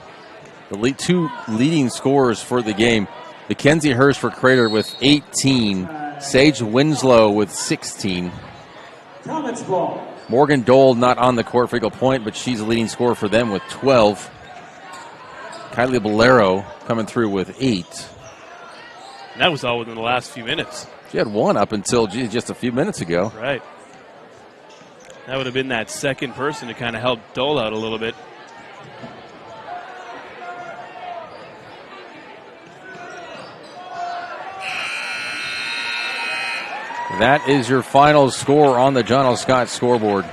[SPEAKER 1] The two leading scorers for the game. Mackenzie Hurst for Crater with 18. Sage Winslow with 16.
[SPEAKER 3] Comets ball.
[SPEAKER 1] Morgan Dole not on the court for Eagle Point, but she's the leading scorer for them with 12. Kylie Bolero coming through with 8.
[SPEAKER 2] That was all within the last few minutes.
[SPEAKER 1] She had one up until just a few minutes ago.
[SPEAKER 2] Right. That would have been that second person to kind of help Dole out a little bit.
[SPEAKER 1] That is your final score on the John L. Scott scoreboard.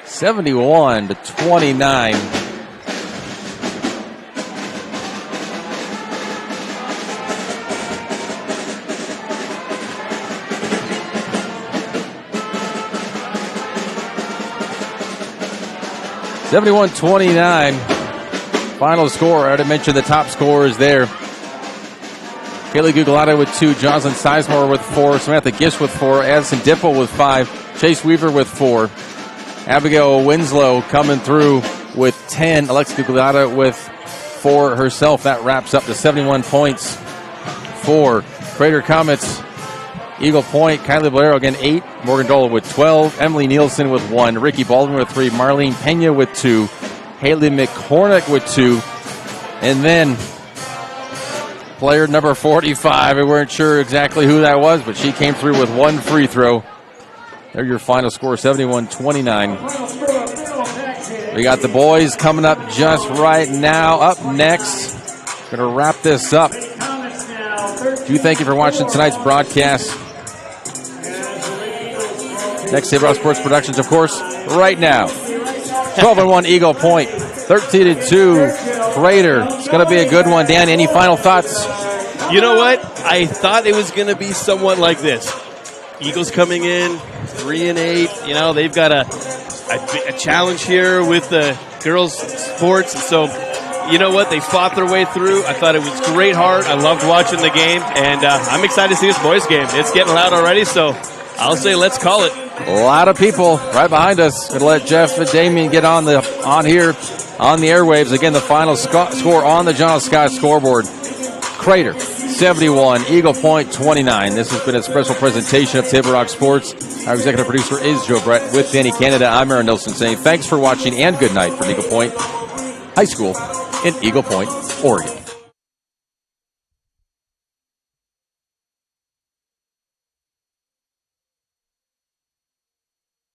[SPEAKER 1] 71-29. Final score. I already mentioned the top scorers there. Kaylee Guglata with 2, Jocelyn Sizemore with 4, Samantha Gish with 4, Addison Dipple with 5, Chase Weaver with 4, Abigail Winslow coming through with 10, Alexa Guglata with 4 herself. That wraps up to 71 points for Crater Comets. Eagle Point, Kylie Valero again 8, Morgan Dola with 12, Emily Nielsen with 1, Ricky Baldwin with 3, Marlene Pena with 2, Haley McCormick with 2, and then player number 45. We weren't sure exactly who that was, but she came through with 1 free throw. There your final score, 71-29. We got the boys coming up just right now. Up next, going to wrap this up. Do thank you for watching tonight's broadcast. Next, Table Rock Sports Productions, of course, right now. 12-1 Eagle Point, 13-2 Crater. It's going to be a good one. Dan, any final thoughts?
[SPEAKER 2] You know what? I thought it was going to be somewhat like this. Eagles coming in 3-8. You know, they've got a challenge here with the girls' sports. So, you know what? They fought their way through. I thought it was great heart. I loved watching the game. And I'm excited to see this boys' game. It's getting loud already, so I'll say let's call it.
[SPEAKER 1] A lot of people right behind us. Going to let Jeff and Damien get on here on the airwaves. Again, the final score on the John L. Scott scoreboard. Crater 71, Eagle Point 29. This has been a special presentation of Table Rock Sports. Our executive producer is Joe Brett with Danny Canada. I'm Aaron Nelson saying thanks for watching and good night from Eagle Point High School in Eagle Point, Oregon.